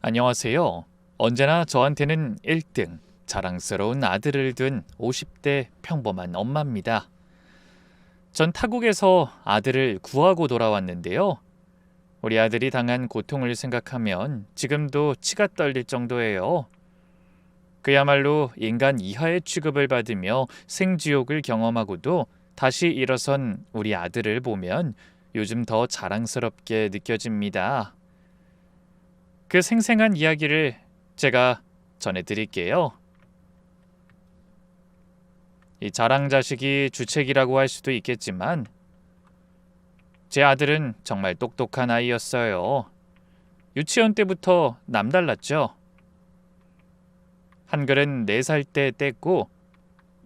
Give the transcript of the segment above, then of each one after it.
안녕하세요. 언제나 저한테는 1등, 자랑스러운 아들을 둔 50대 평범한 엄마입니다. 전 타국에서 아들을 구하고 돌아왔는데요. 우리 아들이 당한 고통을 생각하면 지금도 치가 떨릴 정도예요. 그야말로 인간 이하의 취급을 받으며 생지옥을 경험하고도 다시 일어선 우리 아들을 보면 요즘 더 자랑스럽게 느껴집니다. 그 생생한 이야기를 제가 전해드릴게요. 이 자랑자식이 주책이라고 할 수도 있겠지만 제 아들은 정말 똑똑한 아이였어요. 유치원 때부터 남달랐죠. 한글은 4살 때 뗐고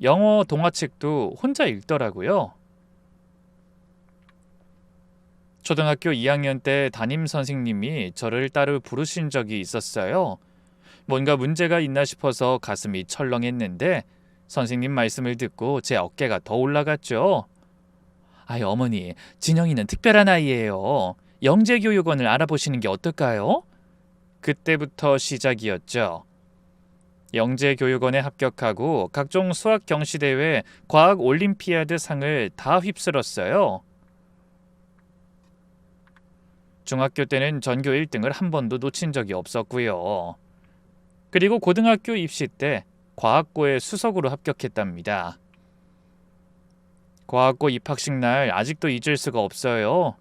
영어 동화책도 혼자 읽더라고요. 초등학교 2학년 때 담임 선생님이 저를 따로 부르신 적이 있었어요. 뭔가 문제가 있나 싶어서 가슴이 철렁했는데 선생님 말씀을 듣고 제 어깨가 더 올라갔죠. 아이 어머니, 진영이는 특별한 아이예요. 영재교육원을 알아보시는 게 어떨까요? 그때부터 시작이었죠. 영재교육원에 합격하고 각종 수학 경시대회, 과학 올림피아드 상을 다 휩쓸었어요. 중학교 때는 전교 1등을 한 번도 놓친 적이 없었고요. 그리고 고등학교 입시 때 과학고에 수석으로 합격했답니다. 과학고 입학식 날 아직도 잊을 수가 없어요.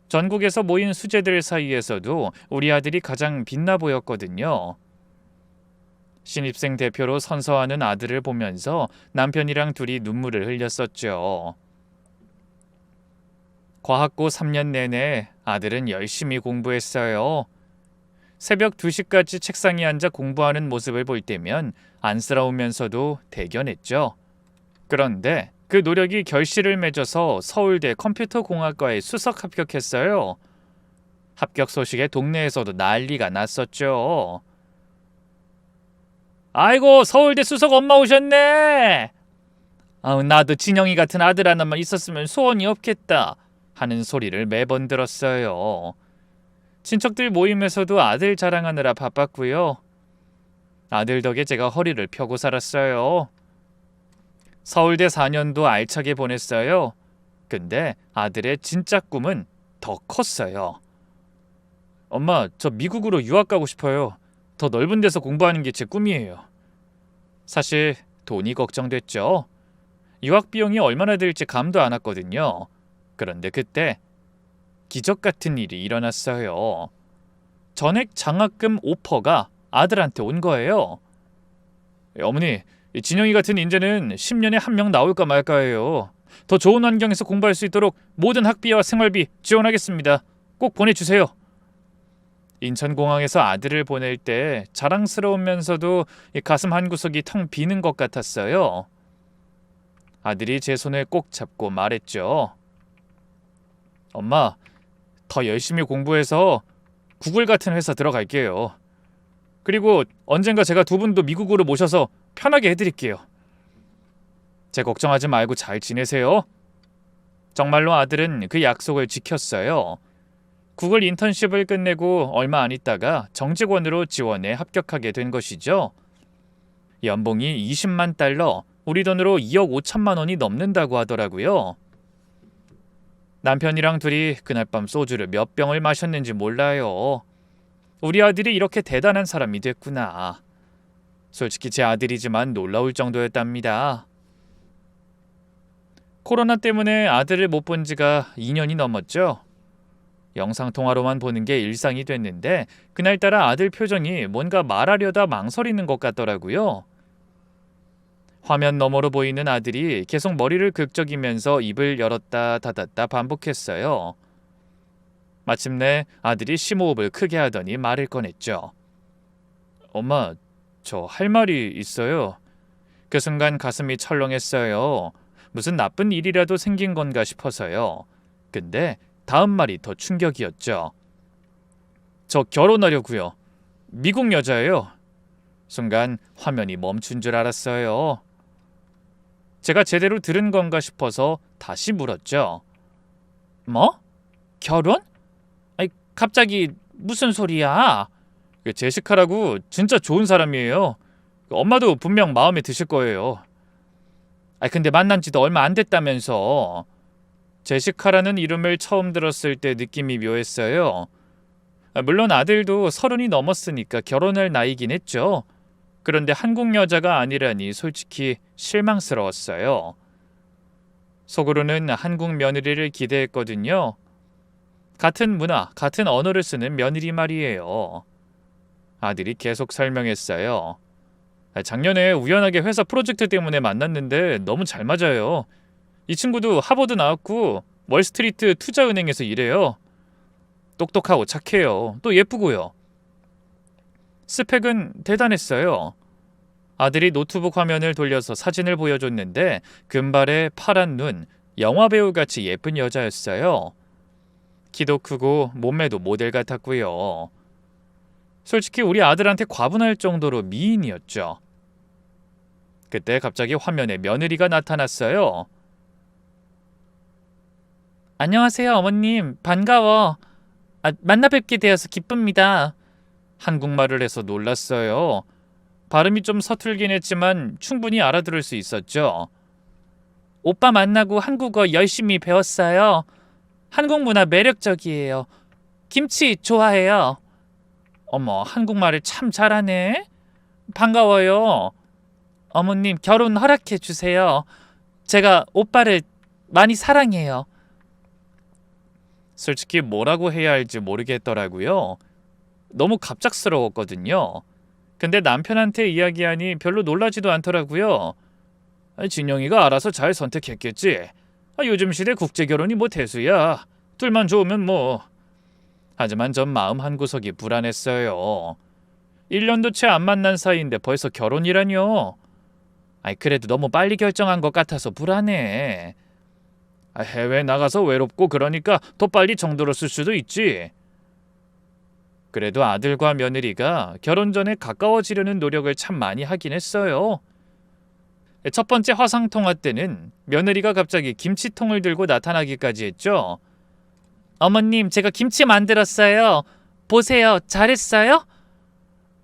전국에서 모인 수재들 사이에서도 우리 아들이 가장 빛나 보였거든요. 신입생 대표로 선서하는 아들을 보면서 남편이랑 둘이 눈물을 흘렸었죠. 과학고 3년 내내 아들은 열심히 공부했어요. 새벽 2시까지 책상에 앉아 공부하는 모습을 볼 때면 안쓰러우면서도 대견했죠. 그런데 그 노력이 결실을 맺어서 서울대 컴퓨터공학과에 수석 합격했어요. 합격 소식에 동네에서도 난리가 났었죠. 아이고, 서울대 수석 엄마 오셨네. 나도 진영이 같은 아들 하나만 있었으면 소원이 없겠다 하는 소리를 매번 들었어요. 친척들 모임에서도 아들 자랑하느라 바빴고요. 아들 덕에 제가 허리를 펴고 살았어요. 서울대 4년도 알차게 보냈어요. 근데 아들의 진짜 꿈은 더 컸어요. 엄마, 저 미국으로 유학 가고 싶어요. 더 넓은 데서 공부하는 게 제 꿈이에요. 사실 돈이 걱정됐죠. 유학 비용이 얼마나 들지 감도 안 왔거든요. 그런데 그때 기적 같은 일이 일어났어요. 전액 장학금 오퍼가 아들한테 온 거예요. 어머니, 진영이 같은 인재는 10년에 한 명 나올까 말까예요. 더 좋은 환경에서 공부할 수 있도록 모든 학비와 생활비 지원하겠습니다. 꼭 보내주세요. 인천공항에서 아들을 보낼 때 자랑스러우면서도 가슴 한구석이 텅 비는 것 같았어요. 아들이 제 손을 꼭 잡고 말했죠. 엄마, 더 열심히 공부해서 구글 같은 회사 들어갈게요. 그리고 언젠가 제가 두 분도 미국으로 모셔서 편하게 해드릴게요. 제 걱정하지 말고 잘 지내세요. 정말로 아들은 그 약속을 지켰어요. 구글 인턴십을 끝내고 얼마 안 있다가 정직원으로 지원에 합격하게 된 것이죠. 연봉이 20만 달러, 우리 돈으로 2억 5천만 원이 넘는다고 하더라고요. 남편이랑 둘이 그날 밤 소주를 몇 병을 마셨는지 몰라요. 우리 아들이 이렇게 대단한 사람이 됐구나. 솔직히 제 아들이지만 놀라울 정도였답니다. 코로나 때문에 아들을 못 본 지가 2년이 넘었죠. 영상통화로만 보는 게 일상이 됐는데 그날따라 아들 표정이 뭔가 말하려다 망설이는 것 같더라고요. 화면 너머로 보이는 아들이 계속 머리를 긁적이면서 입을 열었다 닫았다 반복했어요. 마침내 아들이 심호흡을 크게 하더니 말을 꺼냈죠. 엄마, 저 할 말이 있어요. 그 순간 가슴이 철렁했어요. 무슨 나쁜 일이라도 생긴 건가 싶어서요. 근데 다음 말이 더 충격이었죠. 저 결혼하려고요. 미국 여자예요. 순간 화면이 멈춘 줄 알았어요. 제가 제대로 들은 건가 싶어서 다시 물었죠. 뭐? 결혼? 아니, 갑자기 무슨 소리야? 제시카라고 진짜 좋은 사람이에요. 엄마도 분명 마음에 드실 거예요. 근데 만난 지도 얼마 안 됐다면서. 제시카라는 이름을 처음 들었을 때 느낌이 묘했어요. 물론 아들도 30이 넘었으니까 결혼할 나이긴 했죠. 그런데 한국 여자가 아니라니 솔직히 실망스러웠어요. 속으로는 한국 며느리를 기대했거든요. 같은 문화, 같은 언어를 쓰는 며느리 말이에요. 아들이 계속 설명했어요. 작년에 우연하게 회사 프로젝트 때문에 만났는데 너무 잘 맞아요. 이 친구도 하버드 나왔고 월스트리트 투자은행에서 일해요. 똑똑하고 착해요. 또 예쁘고요. 스펙은 대단했어요. 아들이 노트북 화면을 돌려서 사진을 보여줬는데 금발에 파란 눈, 영화배우같이 예쁜 여자였어요. 키도 크고 몸매도 모델 같았고요. 솔직히 우리 아들한테 과분할 정도로 미인이었죠. 그때 갑자기 화면에 며느리가 나타났어요. 안녕하세요, 어머님. 반가워. 만나 뵙게 되어서 기쁩니다. 한국말을 해서 놀랐어요. 발음이 좀 서툴긴 했지만 충분히 알아들을 수 있었죠. 오빠 만나고 한국어 열심히 배웠어요. 한국 문화 매력적이에요. 김치 좋아해요. 어머, 한국말을 참 잘하네. 반가워요. 어머님, 결혼 허락해 주세요. 제가 오빠를 많이 사랑해요. 솔직히 뭐라고 해야 할지 모르겠더라고요. 너무 갑작스러웠거든요. 근데 남편한테 이야기하니 별로 놀라지도 않더라고요. 진영이가 알아서 잘 선택했겠지. 요즘 시대 국제결혼이 뭐 대수야. 둘만 좋으면 뭐. 하지만 전 마음 한구석이 불안했어요. 1년도 채 안 만난 사이인데 벌써 결혼이라뇨. 그래도 너무 빨리 결정한 것 같아서 불안해. 해외 나가서 외롭고 그러니까 더 빨리 정들었을 수도 있지. 그래도 아들과 며느리가 결혼 전에 가까워지려는 노력을 참 많이 하긴 했어요. 첫 번째 화상통화 때는 며느리가 갑자기 김치통을 들고 나타나기까지 했죠. 어머님, 제가 김치 만들었어요. 보세요, 잘했어요?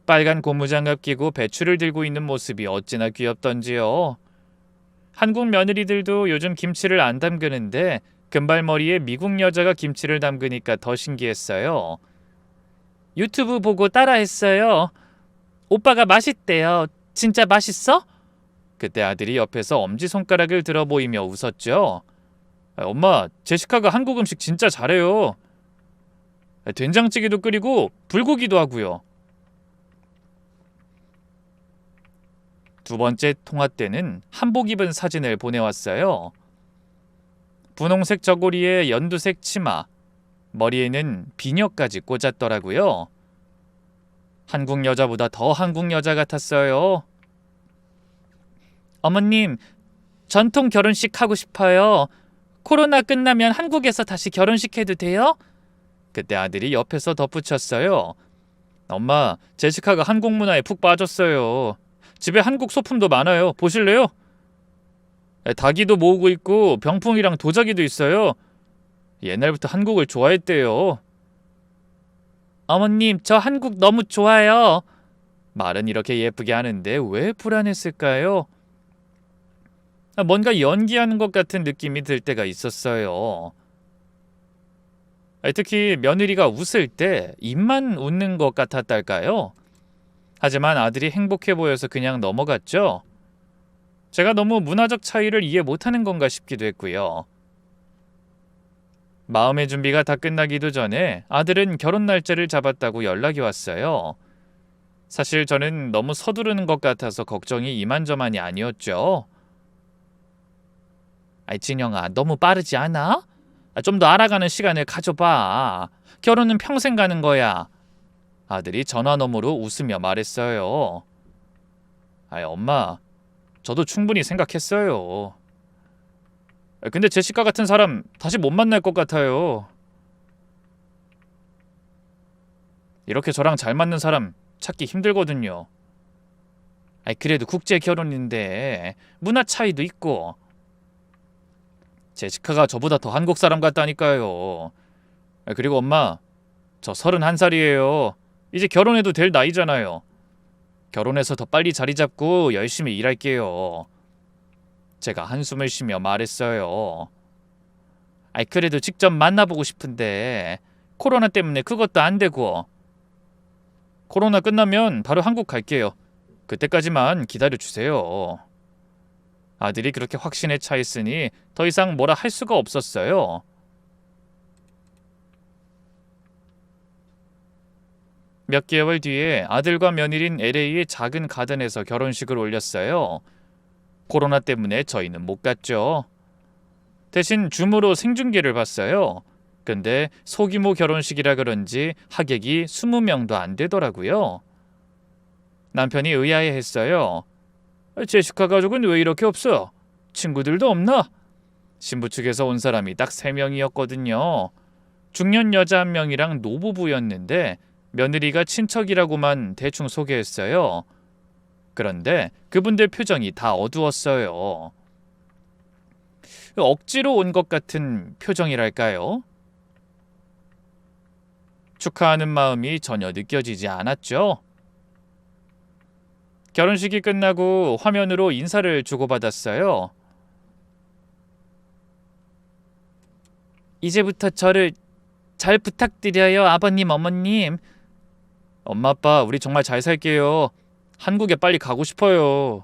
빨간 고무장갑 끼고 배추를 들고 있는 모습이 어찌나 귀엽던지요. 한국 며느리들도 요즘 김치를 안 담그는데 금발머리에 미국 여자가 김치를 담그니까 더 신기했어요. 유튜브 보고 따라했어요. 오빠가 맛있대요. 진짜 맛있어? 그때 아들이 옆에서 엄지손가락을 들어 보이며 웃었죠. 엄마, 제시카가 한국 음식 진짜 잘해요. 된장찌개도 끓이고 불고기도 하고요. 두 번째 통화 때는 한복 입은 사진을 보내왔어요. 분홍색 저고리에 연두색 치마, 머리에는 비녀까지 꽂았더라고요. 한국 여자보다 더 한국 여자 같았어요. 어머님, 전통 결혼식 하고 싶어요. 코로나 끝나면 한국에서 다시 결혼식 해도 돼요? 그때 아들이 옆에서 덧붙였어요. 엄마, 제시카가 한국 문화에 푹 빠졌어요. 집에 한국 소품도 많아요. 보실래요? 닭이도 모으고 있고 병풍이랑 도자기도 있어요. 옛날부터 한국을 좋아했대요. 어머님, 저 한국 너무 좋아요. 말은 이렇게 예쁘게 하는데 왜 불안했을까요? 뭔가 연기하는 것 같은 느낌이 들 때가 있었어요. 특히 며느리가 웃을 때 입만 웃는 것 같았달까요? 하지만 아들이 행복해 보여서 그냥 넘어갔죠. 제가 너무 문화적 차이를 이해 못하는 건가 싶기도 했고요. 마음의 준비가 다 끝나기도 전에 아들은 결혼 날짜를 잡았다고 연락이 왔어요. 사실 저는 너무 서두르는 것 같아서 걱정이 이만저만이 아니었죠. 진영아, 너무 빠르지 않아? 좀 더 알아가는 시간을 가져봐. 결혼은 평생 가는 거야. 아들이 전화 너머로 웃으며 말했어요. 엄마, 저도 충분히 생각했어요. 근데 제시카 같은 사람 다시 못 만날 것 같아요. 이렇게 저랑 잘 맞는 사람 찾기 힘들거든요. 그래도 국제 결혼인데 문화 차이도 있고. 제시카가 저보다 더 한국 사람 같다니까요. 그리고 엄마, 저 31살이에요. 이제 결혼해도 될 나이잖아요. 결혼해서 더 빨리 자리 잡고 열심히 일할게요. 제가 한숨을 쉬며 말했어요. 아이, 그래도 직접 만나보고 싶은데 코로나 때문에 그것도 안 되고. 코로나 끝나면 바로 한국 갈게요. 그때까지만 기다려주세요. 아들이 그렇게 확신에 차 있으니 더 이상 뭐라 할 수가 없었어요. 몇 개월 뒤에 아들과 며느린 LA의 작은 가든에서 결혼식을 올렸어요. 코로나 때문에 저희는 못 갔죠. 대신 줌으로 생중계를 봤어요. 근데 소규모 결혼식이라 그런지 하객이 20명도 안 되더라고요. 남편이 의아해했어요. 제시카 가족은 왜 이렇게 없어? 친구들도 없나? 신부 측에서 온 사람이 딱 3명이었거든요. 중년 여자 1명이랑 노부부였는데 며느리가 친척이라고만 대충 소개했어요. 그런데 그분들 표정이 다 어두웠어요. 억지로 온 것 같은 표정이랄까요? 축하하는 마음이 전혀 느껴지지 않았죠. 결혼식이 끝나고 화면으로 인사를 주고받았어요. 이제부터 저를 잘 부탁드려요, 아버님, 어머님. 엄마, 아빠, 우리 정말 잘 살게요. 한국에 빨리 가고 싶어요.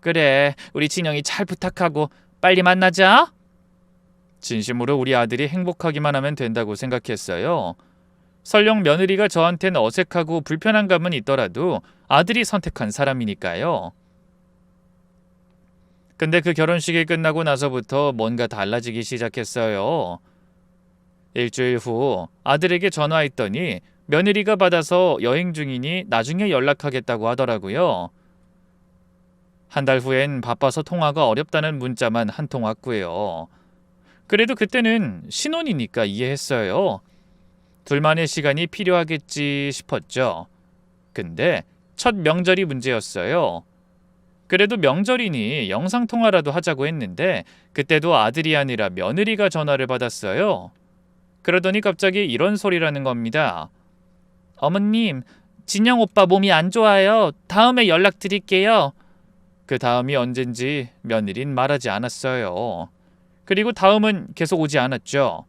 그래, 우리 진영이 잘 부탁하고 빨리 만나자. 진심으로 우리 아들이 행복하기만 하면 된다고 생각했어요. 설령 며느리가 저한텐 어색하고 불편한 감은 있더라도 아들이 선택한 사람이니까요. 근데 그 결혼식이 끝나고 나서부터 뭔가 달라지기 시작했어요. 일주일 후 아들에게 전화했더니 며느리가 받아서 여행 중이니 나중에 연락하겠다고 하더라고요. 한 달 후엔 바빠서 통화가 어렵다는 문자만 한 통 왔고요. 그래도 그때는 신혼이니까 이해했어요. 둘만의 시간이 필요하겠지 싶었죠. 근데 첫 명절이 문제였어요. 그래도 명절이니 영상통화라도 하자고 했는데 그때도 아들이 아니라 며느리가 전화를 받았어요. 그러더니 갑자기 이런 소리라는 겁니다. 어머님, 진영 오빠 몸이 안 좋아요. 다음에 연락드릴게요. 그 다음이 언젠지 며느린 말하지 않았어요. 그리고 다음은 계속 오지 않았죠.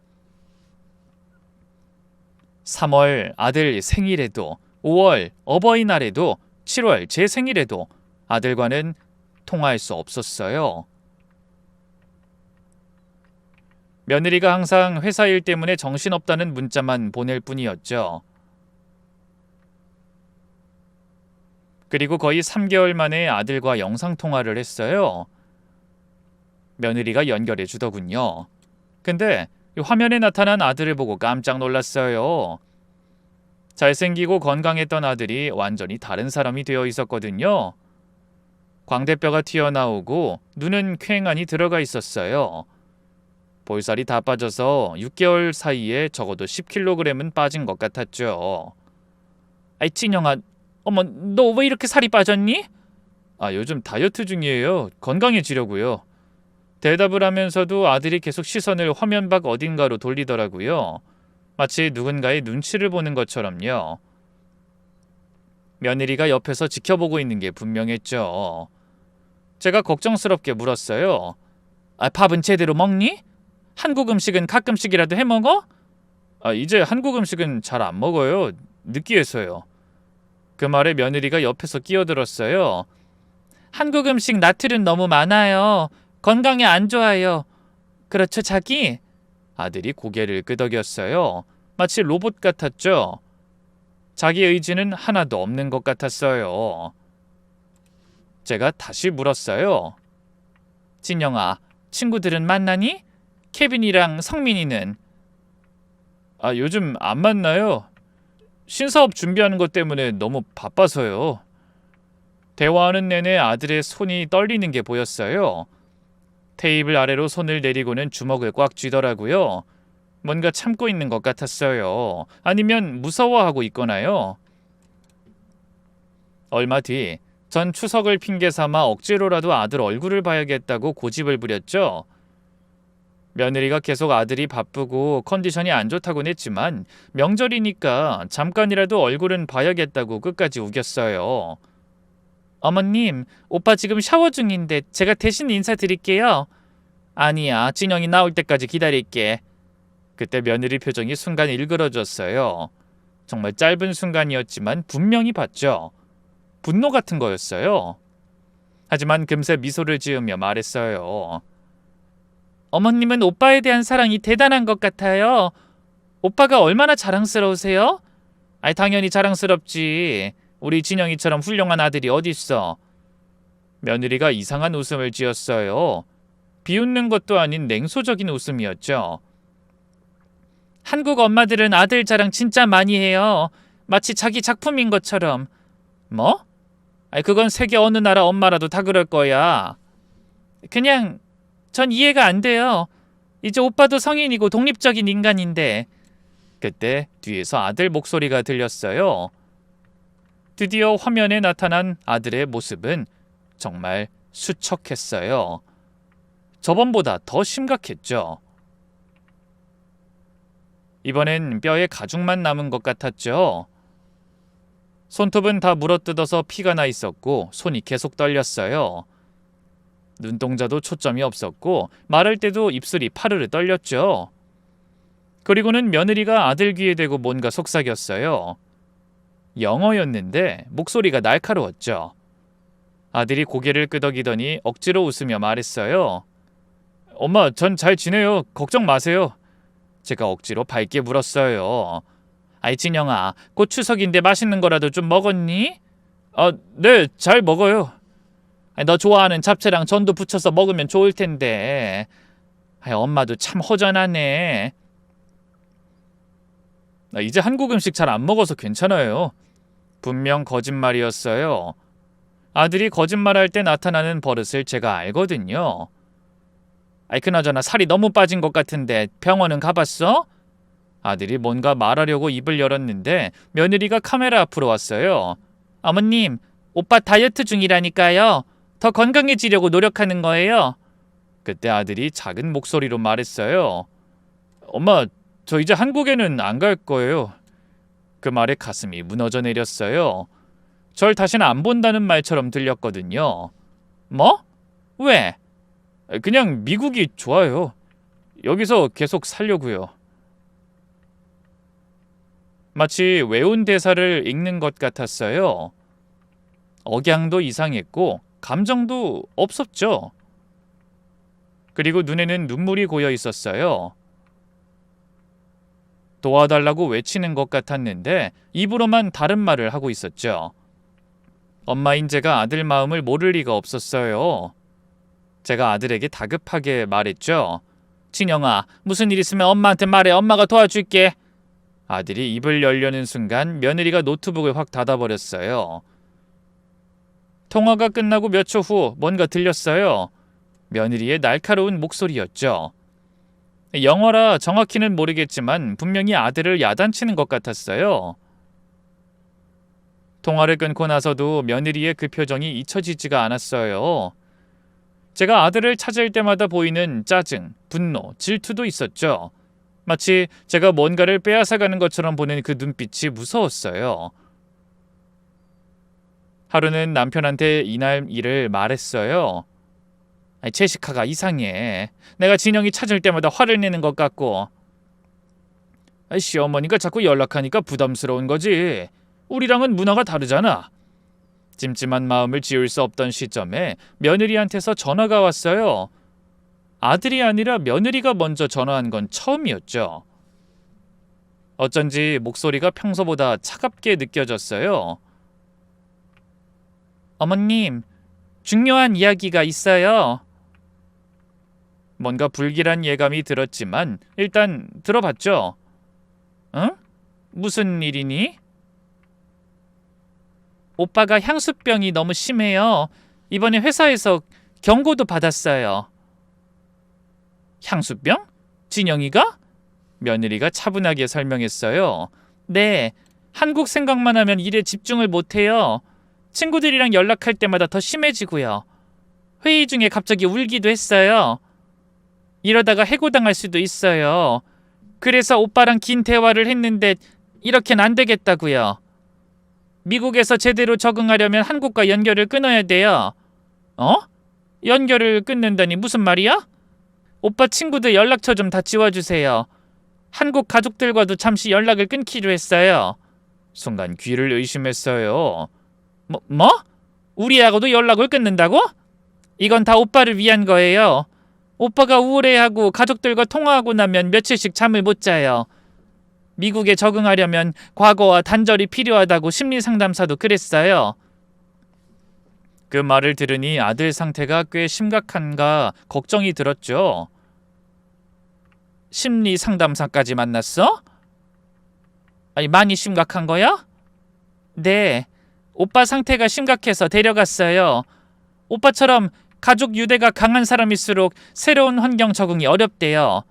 3월 아들 생일에도, 5월 어버이날에도, 7월 제 생일에도 아들과는 통화할 수 없었어요. 며느리가 항상 회사 일 때문에 정신없다는 문자만 보낼 뿐이었죠. 그리고 거의 3개월 만에 아들과 영상통화를 했어요. 며느리가 연결해 주더군요. 근데 화면에 나타난 아들을 보고 깜짝 놀랐어요. 잘생기고 건강했던 아들이 완전히 다른 사람이 되어 있었거든요. 광대뼈가 튀어나오고 눈은 퀭안이 들어가 있었어요. 볼살이 다 빠져서 6개월 사이에 적어도 10kg은 빠진 것 같았죠. 아이, 진영아, 어머, 너 왜 이렇게 살이 빠졌니? 요즘 다이어트 중이에요. 건강해지려고요. 대답을 하면서도 아들이 계속 시선을 화면 밖 어딘가로 돌리더라고요. 마치 누군가의 눈치를 보는 것처럼요. 며느리가 옆에서 지켜보고 있는 게 분명했죠. 제가 걱정스럽게 물었어요. 밥은 제대로 먹니? 한국 음식은 가끔씩이라도 해먹어? 이제 한국 음식은 잘 안 먹어요. 느끼해서요. 그 말에 며느리가 옆에서 끼어들었어요. 한국 음식 나트륨 너무 많아요. 건강에 안 좋아요. 그렇죠, 자기? 아들이 고개를 끄덕였어요. 마치 로봇 같았죠. 자기 의지는 하나도 없는 것 같았어요. 제가 다시 물었어요. 진영아, 친구들은 만나니? 케빈이랑 성민이는? 요즘 안 만나요. 신사업 준비하는 것 때문에 너무 바빠서요. 대화하는 내내 아들의 손이 떨리는 게 보였어요. 테이블 아래로 손을 내리고는 주먹을 꽉 쥐더라고요. 뭔가 참고 있는 것 같았어요. 아니면 무서워하고 있거나요. 얼마 뒤 전 추석을 핑계 삼아 억지로라도 아들 얼굴을 봐야겠다고 고집을 부렸죠. 며느리가 계속 아들이 바쁘고 컨디션이 안 좋다곤 했지만 명절이니까 잠깐이라도 얼굴은 봐야겠다고 끝까지 우겼어요. 어머님, 오빠 지금 샤워 중인데 제가 대신 인사드릴게요. 아니야, 진영이 나올 때까지 기다릴게. 그때 며느리 표정이 순간 일그러졌어요. 정말 짧은 순간이었지만 분명히 봤죠. 분노 같은 거였어요. 하지만 금세 미소를 지으며 말했어요. 어머님은 오빠에 대한 사랑이 대단한 것 같아요. 오빠가 얼마나 자랑스러우세요? 아이, 당연히 자랑스럽지. 우리 진영이처럼 훌륭한 아들이 어딨어. 며느리가 이상한 웃음을 지었어요. 비웃는 것도 아닌 냉소적인 웃음이었죠. 한국 엄마들은 아들 자랑 진짜 많이 해요. 마치 자기 작품인 것처럼. 뭐? 아이, 그건 세계 어느 나라 엄마라도 다 그럴 거야. 그냥 전 이해가 안 돼요. 이제 오빠도 성인이고 독립적인 인간인데. 그때 뒤에서 아들 목소리가 들렸어요. 드디어 화면에 나타난 아들의 모습은 정말 수척했어요. 저번보다 더 심각했죠. 이번엔 뼈에 가죽만 남은 것 같았죠. 손톱은 다 물어뜯어서 피가 나 있었고 손이 계속 떨렸어요. 눈동자도 초점이 없었고 말할 때도 입술이 파르르 떨렸죠. 그리고는 며느리가 아들 귀에 대고 뭔가 속삭였어요. 영어였는데 목소리가 날카로웠죠. 아들이 고개를 끄덕이더니 억지로 웃으며 말했어요. 엄마, 전 잘 지내요. 걱정 마세요. 제가 억지로 밝게 물었어요. 아이, 진영아, 곧 추석인데 맛있는 거라도 좀 먹었니? 네, 잘 먹어요. 너 좋아하는 잡채랑 전도 부쳐서 먹으면 좋을 텐데. 엄마도 참 허전하네. 이제 한국 음식 잘 안 먹어서 괜찮아요. 분명 거짓말이었어요. 아들이 거짓말할 때 나타나는 버릇을 제가 알거든요. 그나저나 살이 너무 빠진 것 같은데 병원은 가봤어? 아들이 뭔가 말하려고 입을 열었는데 며느리가 카메라 앞으로 왔어요. 어머님, 오빠 다이어트 중이라니까요. 더 건강해지려고 노력하는 거예요. 그때 아들이 작은 목소리로 말했어요. 엄마, 저 이제 한국에는 안 갈 거예요. 그 말에 가슴이 무너져 내렸어요. 절 다시는 안 본다는 말처럼 들렸거든요. 뭐? 왜? 그냥 미국이 좋아요. 여기서 계속 살려고요. 마치 외운 대사를 읽는 것 같았어요. 억양도 이상했고 감정도 없었죠. 그리고 눈에는 눈물이 고여 있었어요. 도와달라고 외치는 것 같았는데 입으로만 다른 말을 하고 있었죠. 엄마인 제가 아들 마음을 모를 리가 없었어요. 제가 아들에게 다급하게 말했죠. 진영아, 무슨 일 있으면 엄마한테 말해. 엄마가 도와줄게. 아들이 입을 열려는 순간 며느리가 노트북을 확 닫아버렸어요. 통화가 끝나고 몇 초 후 뭔가 들렸어요. 며느리의 날카로운 목소리였죠. 영어라 정확히는 모르겠지만 분명히 아들을 야단치는 것 같았어요. 통화를 끊고 나서도 며느리의 그 표정이 잊혀지지가 않았어요. 제가 아들을 찾을 때마다 보이는 짜증, 분노, 질투도 있었죠. 마치 제가 뭔가를 빼앗아가는 것처럼 보는 그 눈빛이 무서웠어요. 하루는 남편한테 이날 일을 말했어요. 제시카가 이상해. 내가 진영이 찾을 때마다 화를 내는 것 같고. 시어머니가 자꾸 연락하니까 부담스러운 거지. 우리랑은 문화가 다르잖아. 찜찜한 마음을 지울 수 없던 시점에 며느리한테서 전화가 왔어요. 아들이 아니라 며느리가 먼저 전화한 건 처음이었죠. 어쩐지 목소리가 평소보다 차갑게 느껴졌어요. 어머님, 중요한 이야기가 있어요. 뭔가 불길한 예감이 들었지만 일단 들어봤죠. 응? 무슨 일이니? 오빠가 향수병이 너무 심해요. 이번에 회사에서 경고도 받았어요. 향수병? 진영이가? 며느리가 차분하게 설명했어요. 네, 한국 생각만 하면 일에 집중을 못해요. 친구들이랑 연락할 때마다 더 심해지고요. 회의 중에 갑자기 울기도 했어요. 이러다가 해고당할 수도 있어요. 그래서 오빠랑 긴 대화를 했는데 이렇게는 안 되겠다고요. 미국에서 제대로 적응하려면 한국과 연결을 끊어야 돼요. 어? 연결을 끊는다니 무슨 말이야? 오빠 친구들 연락처 좀 다 지워주세요. 한국 가족들과도 잠시 연락을 끊기로 했어요. 순간 귀를 의심했어요. 뭐? 우리하고도 연락을 끊는다고? 이건 다 오빠를 위한 거예요. 오빠가 우울해하고 가족들과 통화하고 나면 며칠씩 잠을 못 자요. 미국에 적응하려면 과거와 단절이 필요하다고 심리상담사도 그랬어요. 그 말을 들으니 아들 상태가 꽤 심각한가 걱정이 들었죠. 심리상담사까지 만났어? 아니, 많이 심각한 거야? 네, 오빠 상태가 심각해서 데려갔어요. 오빠처럼 가족 유대가 강한 사람일수록 새로운 환경 적응이 어렵대요.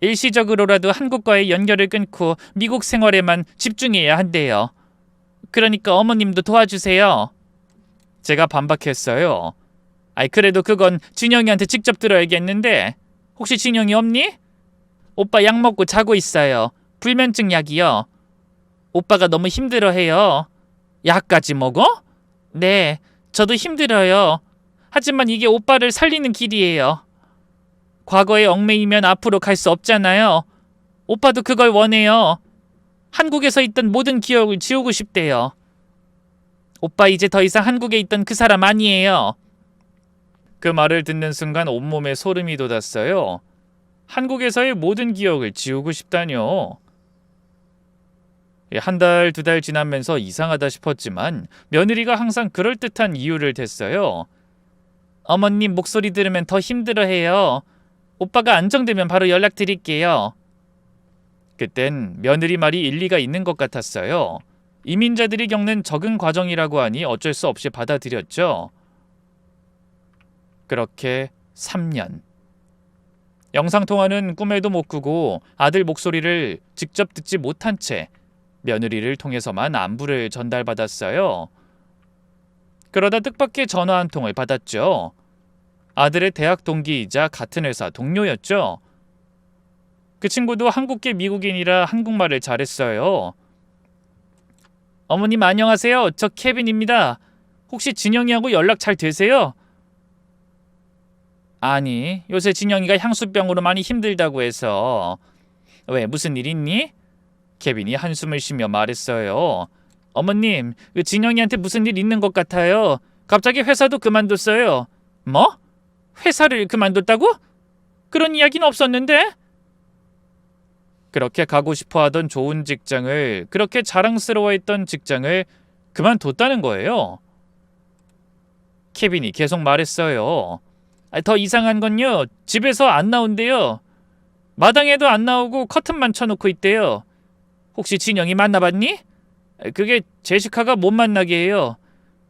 일시적으로라도 한국과의 연결을 끊고 미국 생활에만 집중해야 한대요. 그러니까 어머님도 도와주세요. 제가 반박했어요. 아이, 그래도 그건 진영이한테 직접 들어야겠는데. 혹시 진영이 없니? 오빠 약 먹고 자고 있어요. 불면증 약이요. 오빠가 너무 힘들어해요. 약까지 먹어? 네, 저도 힘들어요. 하지만 이게 오빠를 살리는 길이에요. 과거에 얽매이면 앞으로 갈 수 없잖아요. 오빠도 그걸 원해요. 한국에서 있던 모든 기억을 지우고 싶대요. 오빠 이제 더 이상 한국에 있던 그 사람 아니에요. 그 말을 듣는 순간 온몸에 소름이 돋았어요. 한국에서의 모든 기억을 지우고 싶다뇨. 한 달, 두 달 지나면서 이상하다 싶었지만 며느리가 항상 그럴듯한 이유를 댔어요. 어머님 목소리 들으면 더 힘들어해요. 오빠가 안정되면 바로 연락드릴게요. 그땐 며느리 말이 일리가 있는 것 같았어요. 이민자들이 겪는 적응 과정이라고 하니 어쩔 수 없이 받아들였죠. 그렇게 3년. 영상통화는 꿈에도 못 꾸고 아들 목소리를 직접 듣지 못한 채 며느리를 통해서만 안부를 전달받았어요. 그러다 뜻밖의 전화 한 통을 받았죠. 아들의 대학 동기이자 같은 회사 동료였죠. 그 친구도 한국계 미국인이라 한국말을 잘했어요. 어머님 안녕하세요. 저 케빈입니다. 혹시 진영이하고 연락 잘 되세요? 아니, 요새 진영이가 향수병으로 많이 힘들다고 해서. 왜, 무슨 일 있니? 케빈이 한숨을 쉬며 말했어요. 어머님, 그 진영이한테 무슨 일 있는 것 같아요. 갑자기 회사도 그만뒀어요. 뭐? 회사를 그만뒀다고? 그런 이야기는 없었는데? 그렇게 가고 싶어 하던 좋은 직장을, 그렇게 자랑스러워했던 직장을 그만뒀다는 거예요. 케빈이 계속 말했어요. 더 이상한 건요, 집에서 안 나온대요. 마당에도 안 나오고 커튼만 쳐놓고 있대요. 혹시 진영이 만나봤니? 그게 제시카가 못 만나게 해요.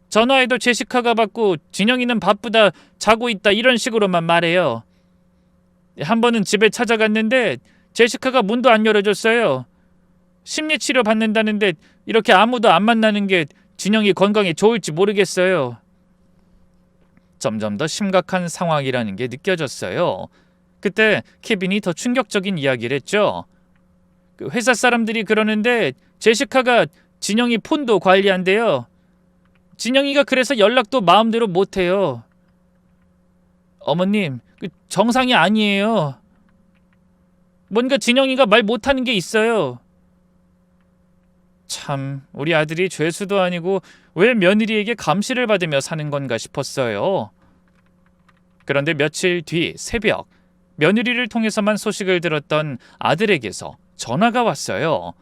전화해도 제시카가 받고 진영이는 바쁘다, 자고 있다 이런 식으로만 말해요. 한 번은 집에 찾아갔는데 제시카가 문도 안 열어줬어요. 심리치료 받는다는데 이렇게 아무도 안 만나는 게 진영이 건강에 좋을지 모르겠어요. 점점 더 심각한 상황이라는 게 느껴졌어요. 그때 케빈이 더 충격적인 이야기를 했죠. 그 회사 사람들이 그러는데 제시카가 진영이 폰도 관리한대요. 진영이가 그래서 연락도 마음대로 못해요. 어머님, 정상이 아니에요. 뭔가 진영이가 말 못하는 게 있어요. 참, 우리 아들이 죄수도 아니고 왜 며느리에게 감시를 받으며 사는 건가 싶었어요. 그런데 며칠 뒤 새벽, 며느리를 통해서만 소식을 들었던 아들에게서 전화가 왔어요.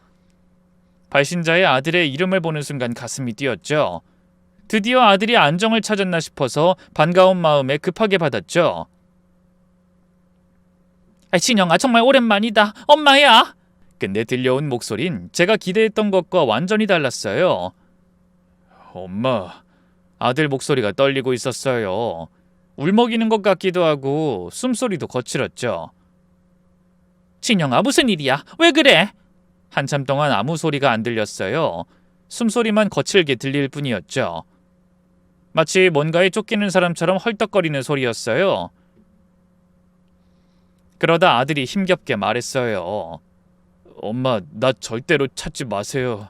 발신자의 아들의 이름을 보는 순간 가슴이 뛰었죠. 드디어 아들이 안정을 찾았나 싶어서 반가운 마음에 급하게 받았죠. 진영아, 정말 오랜만이다. 엄마야. 근데 들려온 목소린 제가 기대했던 것과 완전히 달랐어요. 엄마. 아들 목소리가 떨리고 있었어요. 울먹이는 것 같기도 하고 숨소리도 거칠었죠. 진영아, 무슨 일이야? 왜 그래? 한참 동안 아무 소리가 안 들렸어요. 숨소리만 거칠게 들릴 뿐이었죠. 마치 뭔가에 쫓기는 사람처럼 헐떡거리는 소리였어요. 그러다 아들이 힘겹게 말했어요. 엄마, 나 절대로 찾지 마세요.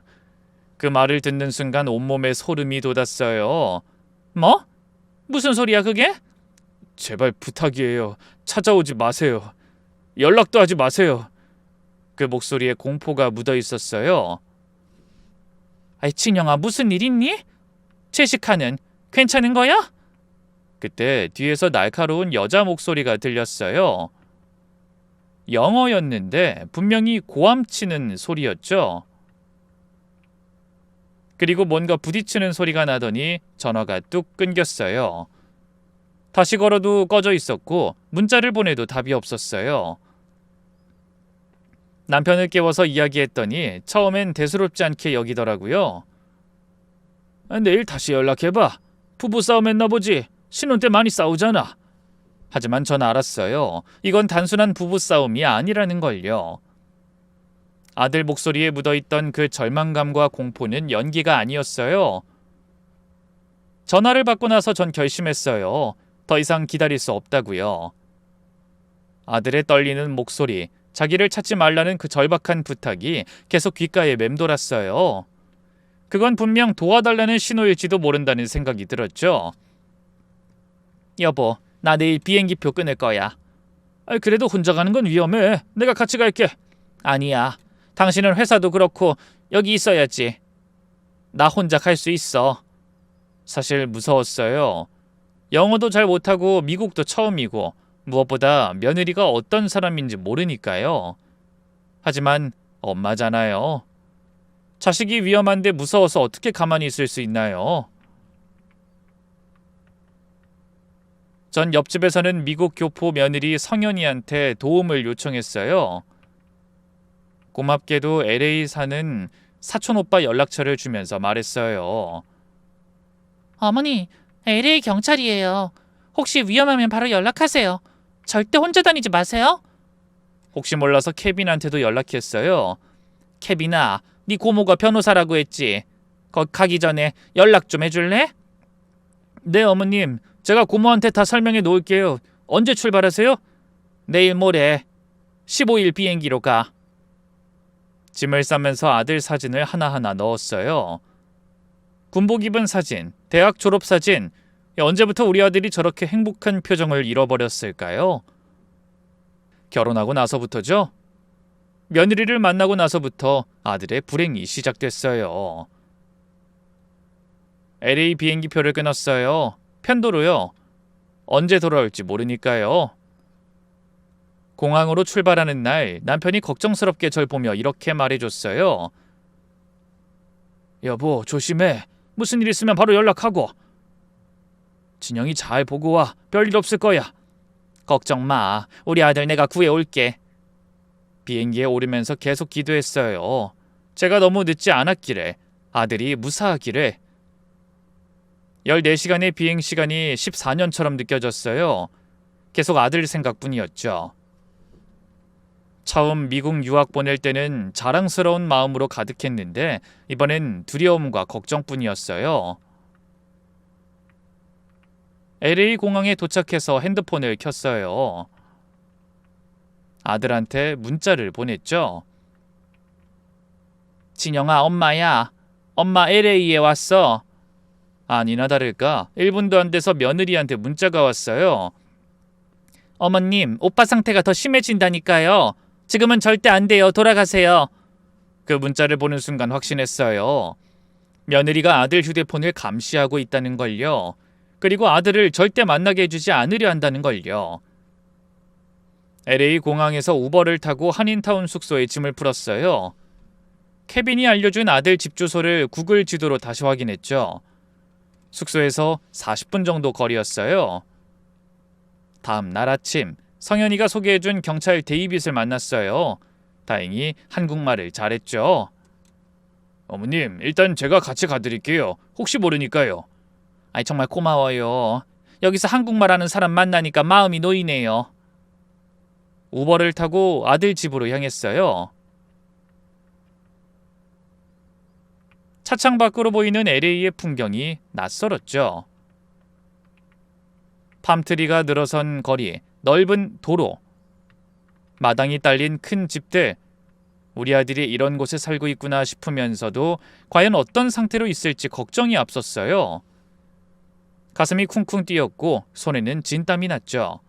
그 말을 듣는 순간 온몸에 소름이 돋았어요. 뭐? 무슨 소리야 그게? 제발 부탁이에요. 찾아오지 마세요. 연락도 하지 마세요. 그 목소리에 공포가 묻어 있었어요. 아이 진영아, 무슨 일 있니? 채식하는 괜찮은 거야? 그때 뒤에서 날카로운 여자 목소리가 들렸어요. 영어였는데 분명히 고함치는 소리였죠. 그리고 뭔가 부딪히는 소리가 나더니 전화가 뚝 끊겼어요. 다시 걸어도 꺼져 있었고 문자를 보내도 답이 없었어요. 남편을 깨워서 이야기했더니 처음엔 대수롭지 않게 여기더라고요. 내일 다시 연락해봐. 부부싸움 했나 보지. 신혼 때 많이 싸우잖아. 하지만 전 알았어요. 이건 단순한 부부싸움이 아니라는 걸요. 아들 목소리에 묻어있던 그 절망감과 공포는 연기가 아니었어요. 전화를 받고 나서 전 결심했어요. 더 이상 기다릴 수 없다고요. 아들의 떨리는 목소리, 자기를 찾지 말라는 그 절박한 부탁이 계속 귓가에 맴돌았어요. 그건 분명 도와달라는 신호일지도 모른다는 생각이 들었죠. 여보, 나 내일 비행기표 끊을 거야. 그래도 혼자 가는 건 위험해. 내가 같이 갈게. 아니야. 당신은 회사도 그렇고 여기 있어야지. 나 혼자 갈 수 있어. 사실 무서웠어요. 영어도 잘 못하고 미국도 처음이고 무엇보다 며느리가 어떤 사람인지 모르니까요. 하지만 엄마잖아요. 자식이 위험한데 무서워서 어떻게 가만히 있을 수 있나요? 전 옆집에서는 미국 교포 며느리 성현이한테 도움을 요청했어요. 고맙게도 LA 사는 사촌오빠 연락처를 주면서 말했어요. 어머니, LA 경찰이에요. 혹시 위험하면 바로 연락하세요. 절대 혼자 다니지 마세요. 혹시 몰라서 케빈한테도 연락했어요. 케빈아, 네 고모가 변호사라고 했지. 거기 가기 전에 연락 좀 해줄래? 네, 어머님. 제가 고모한테 다 설명해 놓을게요. 언제 출발하세요? 내일 모레 15일 비행기로 가. 짐을 싸면서 아들 사진을 하나하나 넣었어요. 군복 입은 사진, 대학 졸업 사진. 언제부터 우리 아들이 저렇게 행복한 표정을 잃어버렸을까요? 결혼하고 나서부터죠? 며느리를 만나고 나서부터 아들의 불행이 시작됐어요. LA 비행기표를 끊었어요. 편도로요. 언제 돌아올지 모르니까요. 공항으로 출발하는 날 남편이 걱정스럽게 절 보며 이렇게 말해줬어요. 여보, 조심해. 무슨 일 있으면 바로 연락하고. 진영이 잘 보고 와. 별일 없을 거야. 걱정 마. 우리 아들 내가 구해올게. 비행기에 오르면서 계속 기도했어요. 제가 너무 늦지 않았기를, 아들이 무사하기를. 14시간의 비행시간이 14년처럼 느껴졌어요. 계속 아들 생각뿐이었죠. 처음 미국 유학 보낼 때는 자랑스러운 마음으로 가득했는데 이번엔 두려움과 걱정뿐이었어요. LA 공항에 도착해서 핸드폰을 켰어요. 아들한테 문자를 보냈죠. 진영아, 엄마야. 엄마 LA에 왔어. 아니나 다를까 1분도 안 돼서 며느리한테 문자가 왔어요. 어머님, 오빠 상태가 더 심해진다니까요. 지금은 절대 안 돼요. 돌아가세요. 그 문자를 보는 순간 확신했어요. 며느리가 아들 휴대폰을 감시하고 있다는 걸요. 그리고 아들을 절대 만나게 해주지 않으려 한다는 걸요. LA 공항에서 우버를 타고 한인타운 숙소에 짐을 풀었어요. 케빈이 알려준 아들 집 주소를 구글 지도로 다시 확인했죠. 숙소에서 40분 정도 거리였어요. 다음 날 아침 성현이가 소개해준 경찰 데이빗을 만났어요. 다행히 한국말을 잘했죠. 어머님, 일단 제가 같이 가드릴게요. 혹시 모르니까요. 아이, 정말 고마워요. 여기서 한국말 하는 사람 만나니까 마음이 놓이네요. 우버를 타고 아들 집으로 향했어요. 차창 밖으로 보이는 LA의 풍경이 낯설었죠. 팜트리가 늘어선 거리, 넓은 도로. 마당이 딸린 큰 집들, 우리 아들이 이런 곳에 살고 있구나 싶으면서도 과연 어떤 상태로 있을지 걱정이 앞섰어요. 가슴이 쿵쿵 뛰었고 손에는 진땀이 났죠.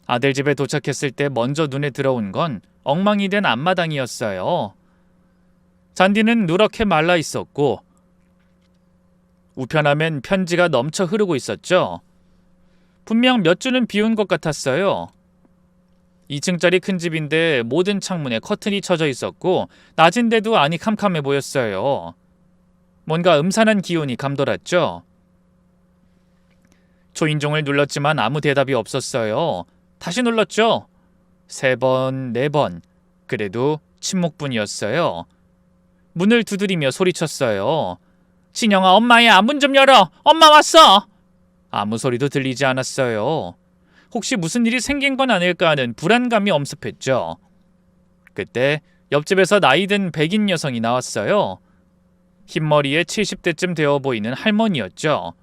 아들 집에 도착했을 때 먼저 눈에 들어온 건 엉망이 된 앞마당이었어요. 잔디는 누렇게 말라 있었고 우편함엔 편지가 넘쳐 흐르고 있었죠. 분명 몇 주는 비운 것 같았어요. 2층짜리 큰 집인데 모든 창문에 커튼이 쳐져 있었고 낮인데도 안이 캄캄해 보였어요. 뭔가 음산한 기운이 감돌았죠. 초인종을 눌렀지만 아무 대답이 없었어요. 다시 눌렀죠. 3번, 4번. 그래도 침묵뿐이었어요. 문을 두드리며 소리쳤어요. 진영아, 엄마야, 문 좀 열어. 엄마 왔어. 아무 소리도 들리지 않았어요. 혹시 무슨 일이 생긴 건 아닐까 하는 불안감이 엄습했죠. 그때 옆집에서 나이든 백인 여성이 나왔어요. 흰머리에 70대쯤 되어 보이는 할머니였죠.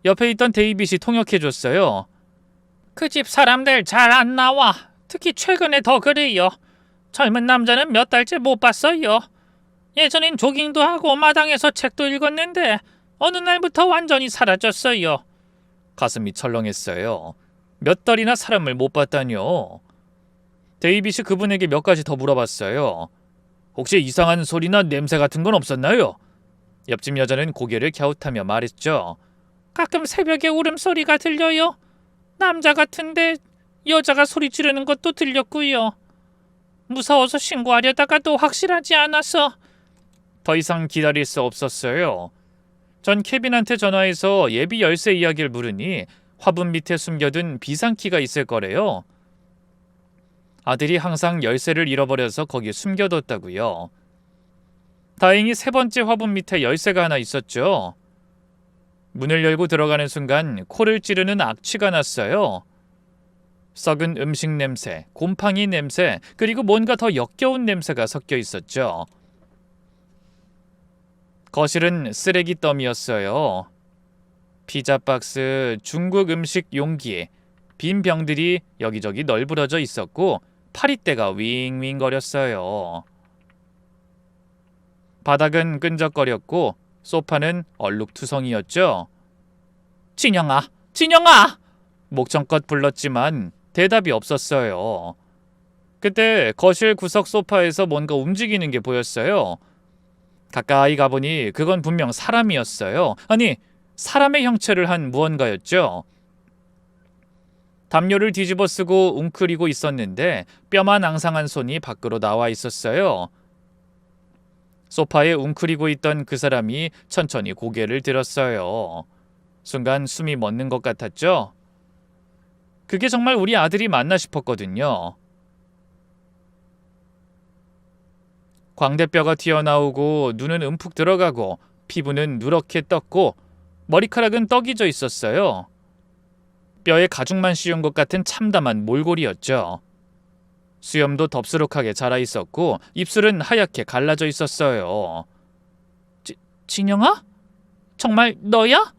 옆에 있던 데이빗이 통역해줬어요. 그 집 사람들 잘 안 나와. 특히 최근에 더 그래요. 젊은 남자는 몇 달째 못 봤어요. 예전엔 조깅도 하고 마당에서 책도 읽었는데 어느 날부터 완전히 사라졌어요. 가슴이 철렁했어요. 몇 달이나 사람을 못 봤다뇨. 데이빗이 그분에게 몇 가지 더 물어봤어요. 혹시 이상한 소리나 냄새 같은 건 없었나요? 옆집 여자는 고개를 갸웃하며 말했죠. 가끔 새벽에 울음소리가 들려요. 남자 같은데 여자가 소리 지르는 것도 들렸고요. 무서워서 신고하려다가도 확실하지 않아서 더 이상 기다릴 수 없었어요. 전 케빈한테 전화해서 예비 열쇠 이야기를 물으니 화분 밑에 숨겨둔 비상키가 있을 거래요. 아들이 항상 열쇠를 잃어버려서 거기에 숨겨뒀다고요. 다행히 3번째 화분 밑에 열쇠가 하나 있었죠. 문을 열고 들어가는 순간 코를 찌르는 악취가 났어요. 썩은 음식 냄새, 곰팡이 냄새, 그리고 뭔가 더 역겨운 냄새가 섞여 있었죠. 거실은 쓰레기 더미였어요. 피자 박스, 중국 음식 용기, 빈 병들이 여기저기 널브러져 있었고 파리떼가 윙윙거렸어요. 바닥은 끈적거렸고 소파는 얼룩투성이었죠. 진영아! 진영아! 목청껏 불렀지만 대답이 없었어요. 그때 거실 구석 소파에서 뭔가 움직이는 게 보였어요. 가까이 가보니 그건 분명 사람이었어요. 아니, 사람의 형체를 한 무언가였죠. 담요를 뒤집어 쓰고 웅크리고 있었는데 뼈만 앙상한 손이 밖으로 나와 있었어요. 소파에 웅크리고 있던 그 사람이 천천히 고개를 들었어요. 순간 숨이 멎는 것 같았죠. 그게 정말 우리 아들이 맞나 싶었거든요. 광대뼈가 튀어나오고 눈은 움푹 들어가고 피부는 누렇게 떴고 머리카락은 떡이 져 있었어요. 뼈에 가죽만 씌운 것 같은 참담한 몰골이었죠. 수염도 덥수룩하게 자라 있었고 입술은 하얗게 갈라져 있었어요. 진영아? 정말 너야?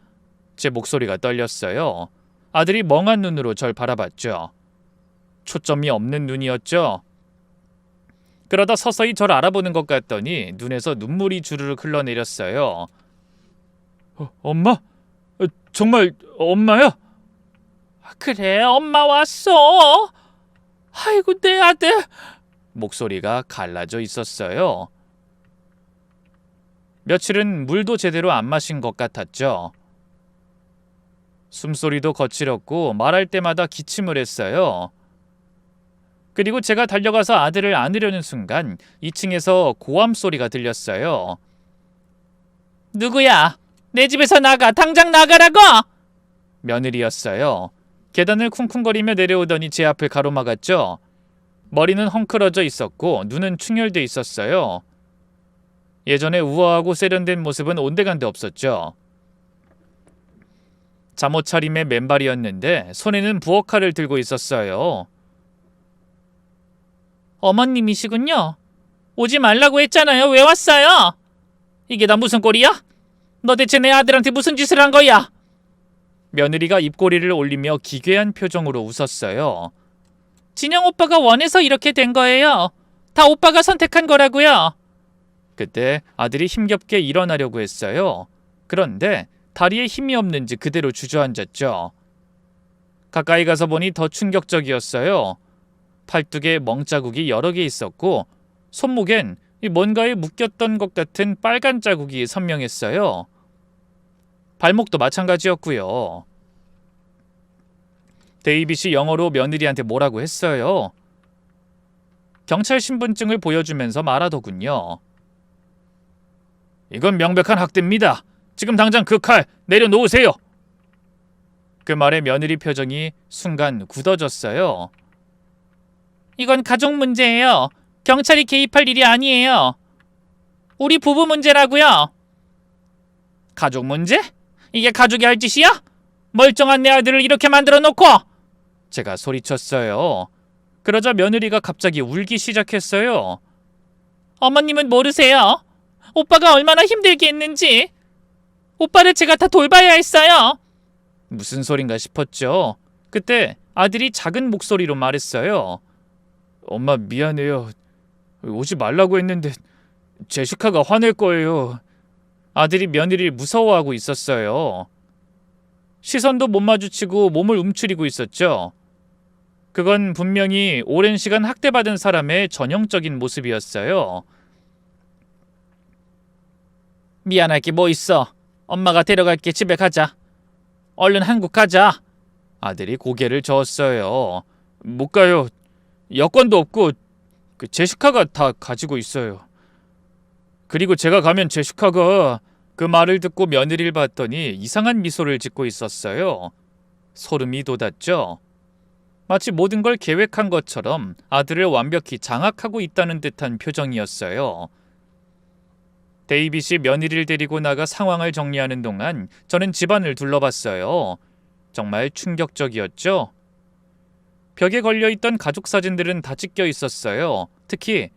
제 목소리가 떨렸어요. 아들이 멍한 눈으로 절 바라봤죠. 초점이 없는 눈이었죠. 그러다 서서히 절 알아보는 것 같더니 눈에서 눈물이 주르륵 흘러내렸어요. 엄마? 정말 엄마야? 그래, 엄마 왔어. 아이고, 내 아들. 목소리가 갈라져 있었어요. 며칠은 물도 제대로 안 마신 것 같았죠. 숨소리도 거칠었고 말할 때마다 기침을 했어요. 그리고 제가 달려가서 아들을 안으려는 순간 2층에서 고함 소리가 들렸어요. 누구야? 내 집에서 나가! 당장 나가라고! 며느리였어요. 계단을 쿵쿵거리며 내려오더니 제 앞을 가로막았죠. 머리는 헝클어져 있었고 눈은 충혈돼 있었어요. 예전에 우아하고 세련된 모습은 온데간데 없었죠. 잠옷 차림의 맨발이었는데 손에는 부엌칼을 들고 있었어요. 어머님이시군요. 오지 말라고 했잖아요. 왜 왔어요? 이게 다 무슨 꼴이야? 너 대체 내 아들한테 무슨 짓을 한 거야? 며느리가 입꼬리를 올리며 기괴한 표정으로 웃었어요. 진영 오빠가 원해서 이렇게 된 거예요. 다 오빠가 선택한 거라고요. 그때 아들이 힘겹게 일어나려고 했어요. 그런데 다리에 힘이 없는지 그대로 주저앉았죠. 가까이 가서 보니 더 충격적이었어요. 팔뚝에 멍자국이 여러 개 있었고 손목엔 뭔가에 묶였던 것 같은 빨간 자국이 선명했어요. 발목도 마찬가지였고요. 데이빗이 영어로 며느리한테 뭐라고 했어요. 경찰 신분증을 보여주면서 말하더군요. 이건 명백한 학대입니다. 지금 당장 그 칼 내려놓으세요. 그 말에 며느리 표정이 순간 굳어졌어요. 이건 가족 문제예요. 경찰이 개입할 일이 아니에요. 우리 부부 문제라고요. 가족 문제? 이게 가족이 할 짓이야? 멀쩡한 내 아들을 이렇게 만들어 놓고! 제가 소리쳤어요. 그러자 며느리가 갑자기 울기 시작했어요. 어머님은 모르세요. 오빠가 얼마나 힘들게 했는지. 오빠를 제가 다 돌봐야 했어요. 무슨 소린가 싶었죠. 그때 아들이 작은 목소리로 말했어요. 엄마 미안해요. 오지 말라고 했는데 제시카가 화낼 거예요. 아들이 며느리를 무서워하고 있었어요. 시선도 못 마주치고 몸을 움츠리고 있었죠. 그건 분명히 오랜 시간 학대받은 사람의 전형적인 모습이었어요. 미안할 게 뭐 있어. 엄마가 데려갈게. 집에 가자. 얼른 한국 가자. 아들이 고개를 저었어요. 못 가요. 여권도 없고 제시카가 다 가지고 있어요. 그리고 제가 가면 제시카가... 그 말을 듣고 며느리를 봤더니 이상한 미소를 짓고 있었어요. 소름이 돋았죠. 마치 모든 걸 계획한 것처럼 아들을 완벽히 장악하고 있다는 듯한 표정이었어요. 데이빗이 며느리를 데리고 나가 상황을 정리하는 동안 저는 집안을 둘러봤어요. 정말 충격적이었죠. 벽에 걸려있던 가족 사진들은 다 찢겨 있었어요. 특히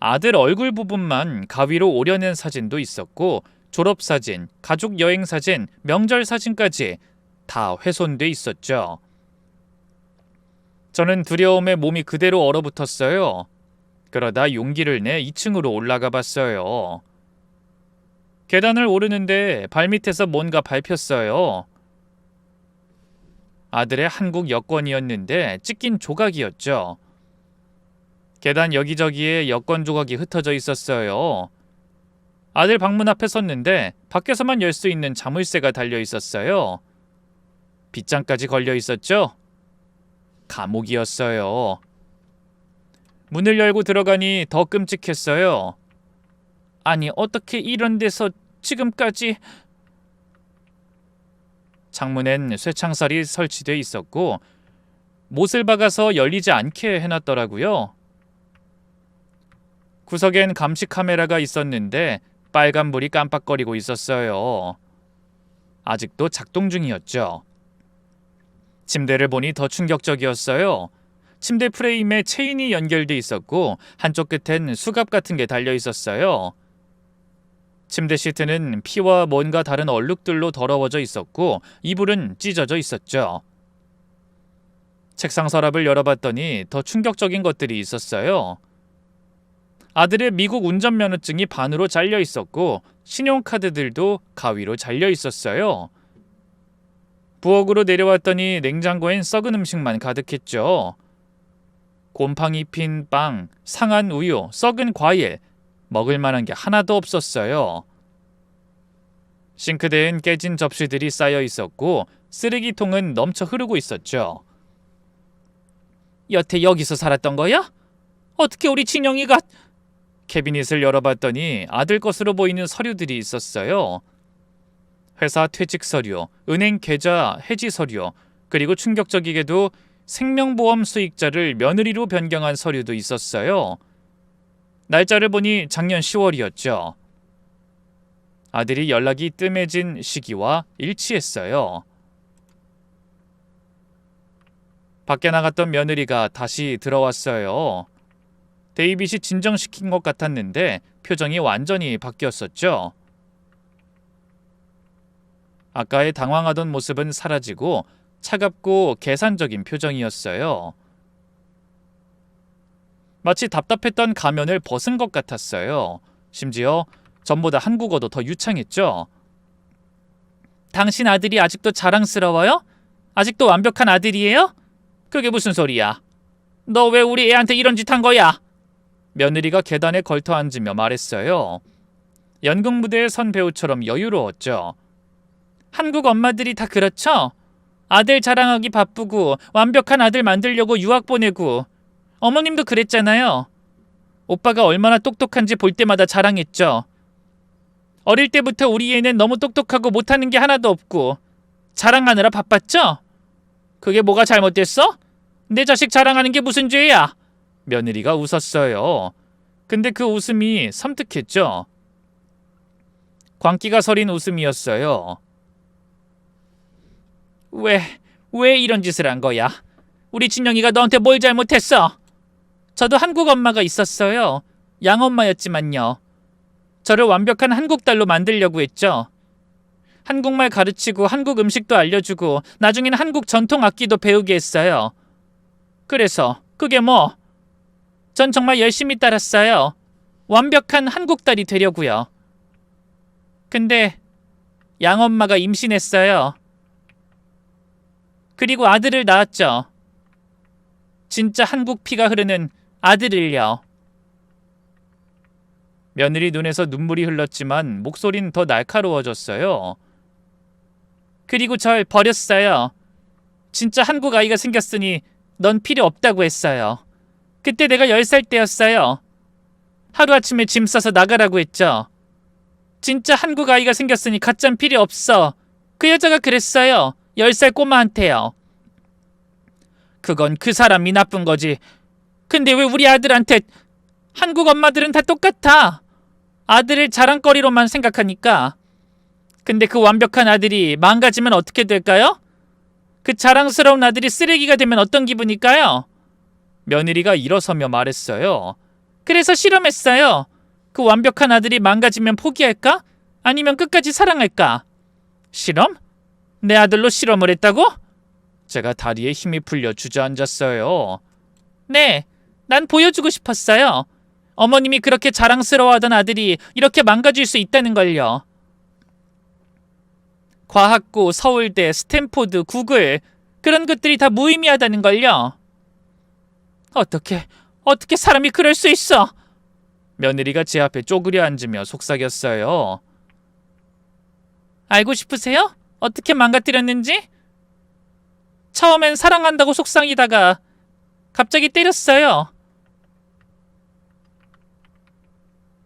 아들 얼굴 부분만 가위로 오려낸 사진도 있었고 졸업사진, 가족 여행사진, 명절 사진까지 다 훼손돼 있었죠. 저는 두려움에 몸이 그대로 얼어붙었어요. 그러다 용기를 내 2층으로 올라가 봤어요. 계단을 오르는데 발밑에서 뭔가 밟혔어요. 아들의 한국 여권이었는데 찢긴 조각이었죠. 계단 여기저기에 여권 조각이 흩어져 있었어요. 아들 방문 앞에 섰는데 밖에서만 열 수 있는 자물쇠가 달려 있었어요. 빗장까지 걸려 있었죠. 감옥이었어요. 문을 열고 들어가니 더 끔찍했어요. 아니 어떻게 이런 데서 지금까지... 창문엔 쇠창살이 설치돼 있었고 못을 박아서 열리지 않게 해놨더라고요. 구석엔 감시 카메라가 있었는데 빨간불이 깜빡거리고 있었어요. 아직도 작동 중이었죠. 침대를 보니 더 충격적이었어요. 침대 프레임에 체인이 연결돼 있었고 한쪽 끝엔 수갑 같은 게 달려 있었어요. 침대 시트는 피와 뭔가 다른 얼룩들로 더러워져 있었고 이불은 찢어져 있었죠. 책상 서랍을 열어봤더니 더 충격적인 것들이 있었어요. 아들의 미국 운전면허증이 반으로 잘려 있었고 신용카드들도 가위로 잘려 있었어요. 부엌으로 내려왔더니 냉장고엔 썩은 음식만 가득했죠. 곰팡이 핀 빵, 상한 우유, 썩은 과일, 먹을 만한 게 하나도 없었어요. 싱크대엔 깨진 접시들이 쌓여 있었고 쓰레기통은 넘쳐 흐르고 있었죠. 여태 여기서 살았던 거야? 어떻게 우리 진영이가... 캐비닛을 열어봤더니 아들 것으로 보이는 서류들이 있었어요. 회사 퇴직 서류, 은행 계좌 해지 서류, 그리고 충격적이게도 생명보험 수익자를 며느리로 변경한 서류도 있었어요. 날짜를 보니 작년 10월이었죠. 아들이 연락이 뜸해진 시기와 일치했어요. 밖에 나갔던 며느리가 다시 들어왔어요. 데이빗이 진정시킨 것 같았는데 표정이 완전히 바뀌었었죠. 아까의 당황하던 모습은 사라지고 차갑고 계산적인 표정이었어요. 마치 답답했던 가면을 벗은 것 같았어요. 심지어 전보다 한국어도 더 유창했죠. 당신 아들이 아직도 자랑스러워요? 아직도 완벽한 아들이에요? 그게 무슨 소리야? 너 왜 우리 애한테 이런 짓 한 거야? 며느리가 계단에 걸터 앉으며 말했어요. 연극 무대에 선 배우처럼 여유로웠죠. 한국 엄마들이 다 그렇죠? 아들 자랑하기 바쁘고 완벽한 아들 만들려고 유학 보내고 어머님도 그랬잖아요. 오빠가 얼마나 똑똑한지 볼 때마다 자랑했죠. 어릴 때부터 우리 애는 너무 똑똑하고 못하는 게 하나도 없고 자랑하느라 바빴죠? 그게 뭐가 잘못됐어? 내 자식 자랑하는 게 무슨 죄야? 며느리가 웃었어요. 근데 그 웃음이 섬뜩했죠. 광기가 서린 웃음이었어요. 왜 이런 짓을 한 거야? 우리 진영이가 너한테 뭘 잘못했어? 저도 한국 엄마가 있었어요. 양엄마였지만요. 저를 완벽한 한국 딸로 만들려고 했죠. 한국말 가르치고 한국 음식도 알려주고 나중에는 한국 전통 악기도 배우게 했어요. 그래서 그게 뭐? 전 정말 열심히 따랐어요. 완벽한 한국 딸이 되려고요. 근데 양엄마가 임신했어요. 그리고 아들을 낳았죠. 진짜 한국 피가 흐르는 아들을요. 며느리 눈에서 눈물이 흘렀지만 목소리는 더 날카로워졌어요. 그리고 절 버렸어요. 진짜 한국 아이가 생겼으니 넌 필요 없다고 했어요. 그때 내가 10살 때였어요. 하루아침에 짐 싸서 나가라고 했죠. 진짜 한국 아이가 생겼으니 가짠 필요 없어. 그 여자가 그랬어요. 10살 꼬마한테요. 그건 그 사람이 나쁜 거지. 근데 왜 우리 아들한테 한국 엄마들은 다 똑같아. 아들을 자랑거리로만 생각하니까. 근데 그 완벽한 아들이 망가지면 어떻게 될까요? 그 자랑스러운 아들이 쓰레기가 되면 어떤 기분일까요? 며느리가 일어서며 말했어요. 그래서 실험했어요. 그 완벽한 아들이 망가지면 포기할까? 아니면 끝까지 사랑할까? 실험? 내 아들로 실험을 했다고? 제가 다리에 힘이 풀려 주저앉았어요. 네, 난 보여주고 싶었어요. 어머님이 그렇게 자랑스러워하던 아들이 이렇게 망가질 수 있다는 걸요. 과학고, 서울대, 스탠포드, 구글 그런 것들이 다 무의미하다는 걸요. 어떻게 사람이 그럴 수 있어? 며느리가 제 앞에 쪼그려 앉으며 속삭였어요. 알고 싶으세요? 어떻게 망가뜨렸는지? 처음엔 사랑한다고 속삭이다가 갑자기 때렸어요.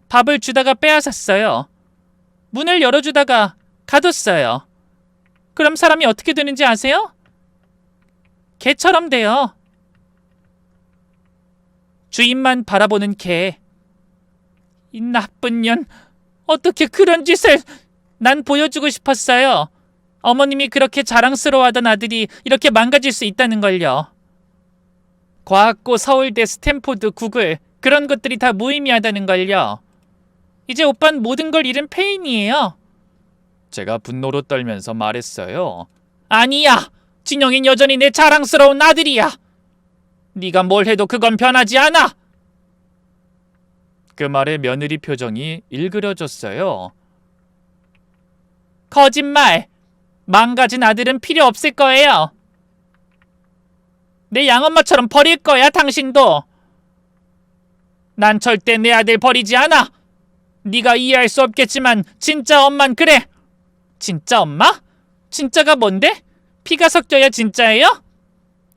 밥을 주다가 빼앗았어요. 문을 열어주다가 가뒀어요. 그럼 사람이 어떻게 되는지 아세요? 개처럼 돼요. 주인만 바라보는 개. 이 나쁜 년. 어떻게 그런 짓을. 난 보여주고 싶었어요. 어머님이 그렇게 자랑스러워하던 아들이 이렇게 망가질 수 있다는 걸요. 과학고, 서울대, 스탠포드, 구글 그런 것들이 다 무의미하다는 걸요. 이제 오빤 모든 걸 잃은 폐인이에요. 제가 분노로 떨면서 말했어요. 아니야. 진영인 여전히 내 자랑스러운 아들이야. 네가 뭘 해도 그건 변하지 않아. 그 말에 며느리 표정이 일그러졌어요. 거짓말. 망가진 아들은 필요 없을 거예요. 내 양엄마처럼 버릴 거야, 당신도. 난 절대 내 아들 버리지 않아. 네가 이해할 수 없겠지만 진짜 엄만 그래. 진짜 엄마? 진짜가 뭔데? 피가 섞여야 진짜예요?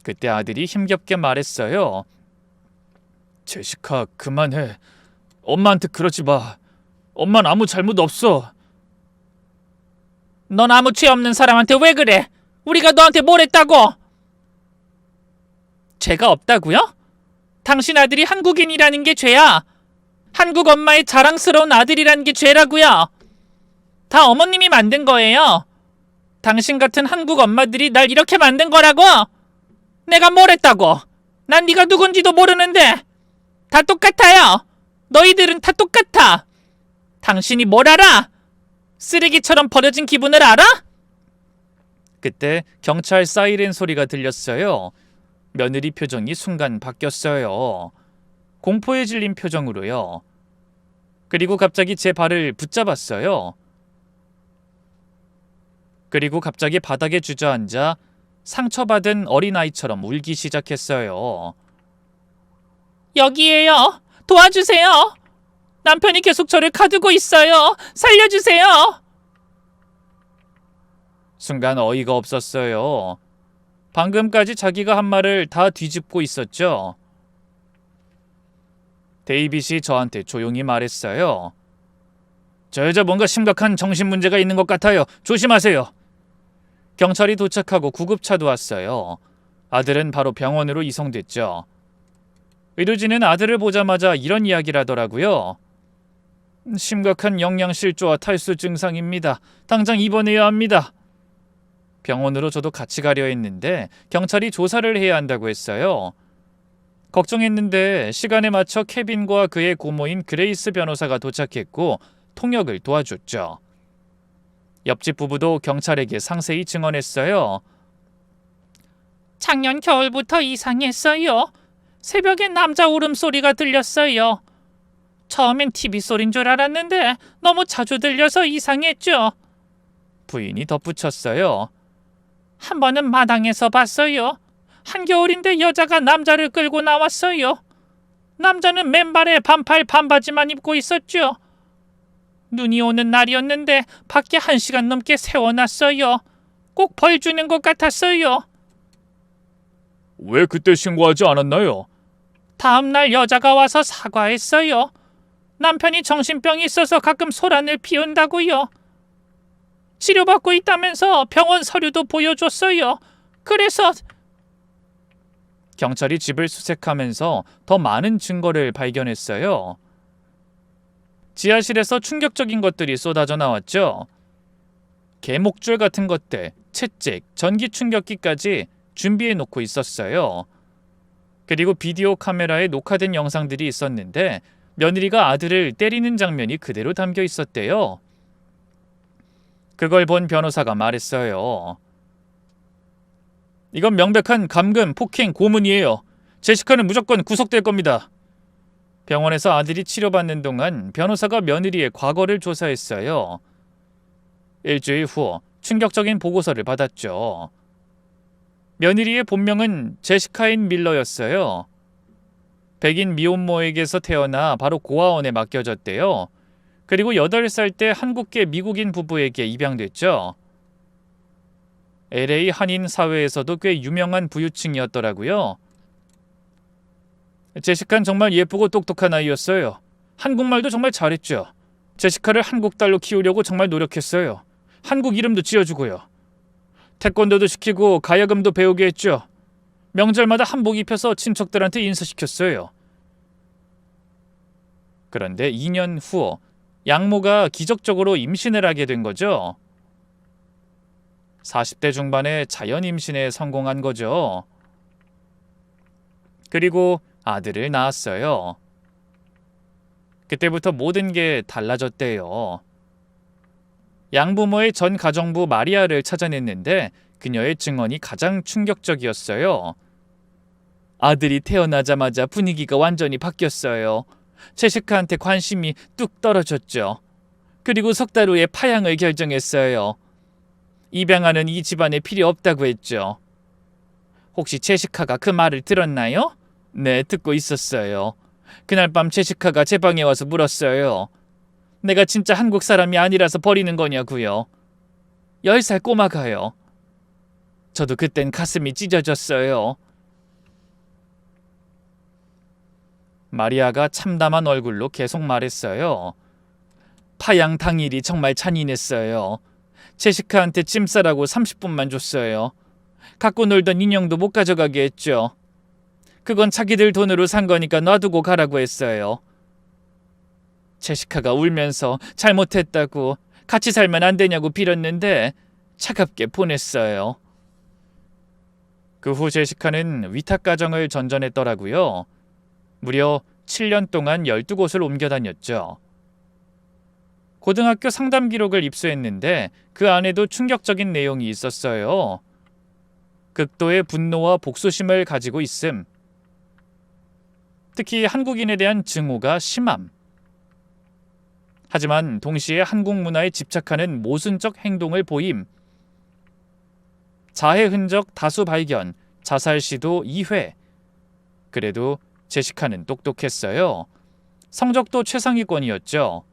그때 아들이 힘겹게 말했어요. 제시카, 그만해. 엄마한테 그러지 마. 엄마는 아무 잘못 없어. 넌 아무 죄 없는 사람한테 왜 그래? 우리가 너한테 뭘 했다고? 죄가 없다고요? 당신 아들이 한국인이라는 게 죄야. 한국 엄마의 자랑스러운 아들이라는 게 죄라고요. 다 어머님이 만든 거예요. 당신 같은 한국 엄마들이 날 이렇게 만든 거라고. 내가 뭘 했다고? 난 네가 누군지도 모르는데. 다 똑같아요. 너희들은 다 똑같아. 당신이 뭘 알아? 쓰레기처럼 버려진 기분을 알아? 그때 경찰 사이렌 소리가 들렸어요. 며느리 표정이 순간 바뀌었어요. 공포에 질린 표정으로요. 그리고 갑자기 제 발을 붙잡았어요. 그리고 갑자기 바닥에 주저앉아 상처받은 어린아이처럼 울기 시작했어요. 여기에요. 도와주세요. 남편이 계속 저를 가두고 있어요. 살려주세요. 순간 어이가 없었어요. 방금까지 자기가 한 말을 다 뒤집고 있었죠. 데이빗이 저한테 조용히 말했어요. 저 여자 뭔가 심각한 정신문제가 있는 것 같아요. 조심하세요. 경찰이 도착하고 구급차도 왔어요. 아들은 바로 병원으로 이송됐죠. 의료진은 아들을 보자마자 이런 이야기를 하더라고요. 심각한 영양실조와 탈수 증상입니다. 당장 입원해야 합니다. 병원으로 저도 같이 가려 했는데 경찰이 조사를 해야 한다고 했어요. 걱정했는데 시간에 맞춰 케빈과 그의 고모인 그레이스 변호사가 도착했고 통역을 도와줬죠. 옆집 부부도 경찰에게 상세히 증언했어요. 작년 겨울부터 이상했어요. 새벽에 남자 울음소리가 들렸어요. 처음엔 TV 소린 줄 알았는데 너무 자주 들려서 이상했죠. 부인이 덧붙였어요. 한 번은 마당에서 봤어요. 한겨울인데 여자가 남자를 끌고 나왔어요. 남자는 맨발에 반팔 반바지만 입고 있었죠. 눈이 오는 날이었는데 밖에 1시간 넘게 세워놨어요. 꼭 벌 주는 것 같았어요. 왜 그때 신고하지 않았나요? 다음 날 여자가 와서 사과했어요. 남편이 정신병이 있어서 가끔 소란을 피운다고요. 치료받고 있다면서 병원 서류도 보여줬어요. 그래서 경찰이 집을 수색하면서 더 많은 증거를 발견했어요. 지하실에서 충격적인 것들이 쏟아져 나왔죠. 개목줄 같은 것들, 채찍, 전기 충격기까지 준비해 놓고 있었어요. 그리고 비디오 카메라에 녹화된 영상들이 있었는데 며느리가 아들을 때리는 장면이 그대로 담겨 있었대요. 그걸 본 변호사가 말했어요. 이건 명백한 감금, 폭행, 고문이에요. 제시카는 무조건 구속될 겁니다. 병원에서 아들이 치료받는 동안 변호사가 며느리의 과거를 조사했어요. 일주일 후 충격적인 보고서를 받았죠. 며느리의 본명은 제시카인 밀러였어요. 백인 미혼모에게서 태어나 바로 고아원에 맡겨졌대요. 그리고 8살 때 한국계 미국인 부부에게 입양됐죠. LA 한인 사회에서도 꽤 유명한 부유층이었더라고요. 제시카는 정말 예쁘고 똑똑한 아이였어요. 한국말도 정말 잘했죠. 제시카를 한국 딸로 키우려고 정말 노력했어요. 한국 이름도 지어주고요. 태권도도 시키고 가야금도 배우게 했죠. 명절마다 한복 입혀서 친척들한테 인사시켰어요. 그런데 2년 후 양모가 기적적으로 임신을 하게 된 거죠. 40대 중반에 자연 임신에 성공한 거죠. 그리고 아들을 낳았어요. 그때부터 모든 게 달라졌대요. 양부모의 전 가정부 마리아를 찾아냈는데 그녀의 증언이 가장 충격적이었어요. 아들이 태어나자마자 분위기가 완전히 바뀌었어요. 제시카한테 관심이 뚝 떨어졌죠. 그리고 석 달 후에 파양을 결정했어요. 입양하는 이 집안에 필요 없다고 했죠. 혹시 제시카가 그 말을 들었나요? 네, 듣고 있었어요. 그날 밤 제시카가 제 방에 와서 물었어요. 내가 진짜 한국 사람이 아니라서 버리는 거냐고요. 10살 꼬마가요. 저도 그땐 가슴이 찢어졌어요. 마리아가 참담한 얼굴로 계속 말했어요. 파양 당일이 정말 잔인했어요. 제시카한테 짐 싸라고 30분만 줬어요. 갖고 놀던 인형도 못 가져가게 했죠. 그건 자기들 돈으로 산 거니까 놔두고 가라고 했어요. 제시카가 울면서 잘못했다고 같이 살면 안 되냐고 빌었는데 차갑게 보냈어요. 그 후 제시카는 위탁 가정을 전전했더라고요. 무려 7년 동안 12곳을 옮겨 다녔죠. 고등학교 상담 기록을 입수했는데 그 안에도 충격적인 내용이 있었어요. 극도의 분노와 복수심을 가지고 있음. 특히 한국인에 대한 증오가 심함. 하지만 동시에 한국 문화에 집착하는 모순적 행동을 보임. 자해 흔적 다수 발견, 자살 시도 2회. 그래도 제시카는 똑똑했어요. 성적도 최상위권이었죠.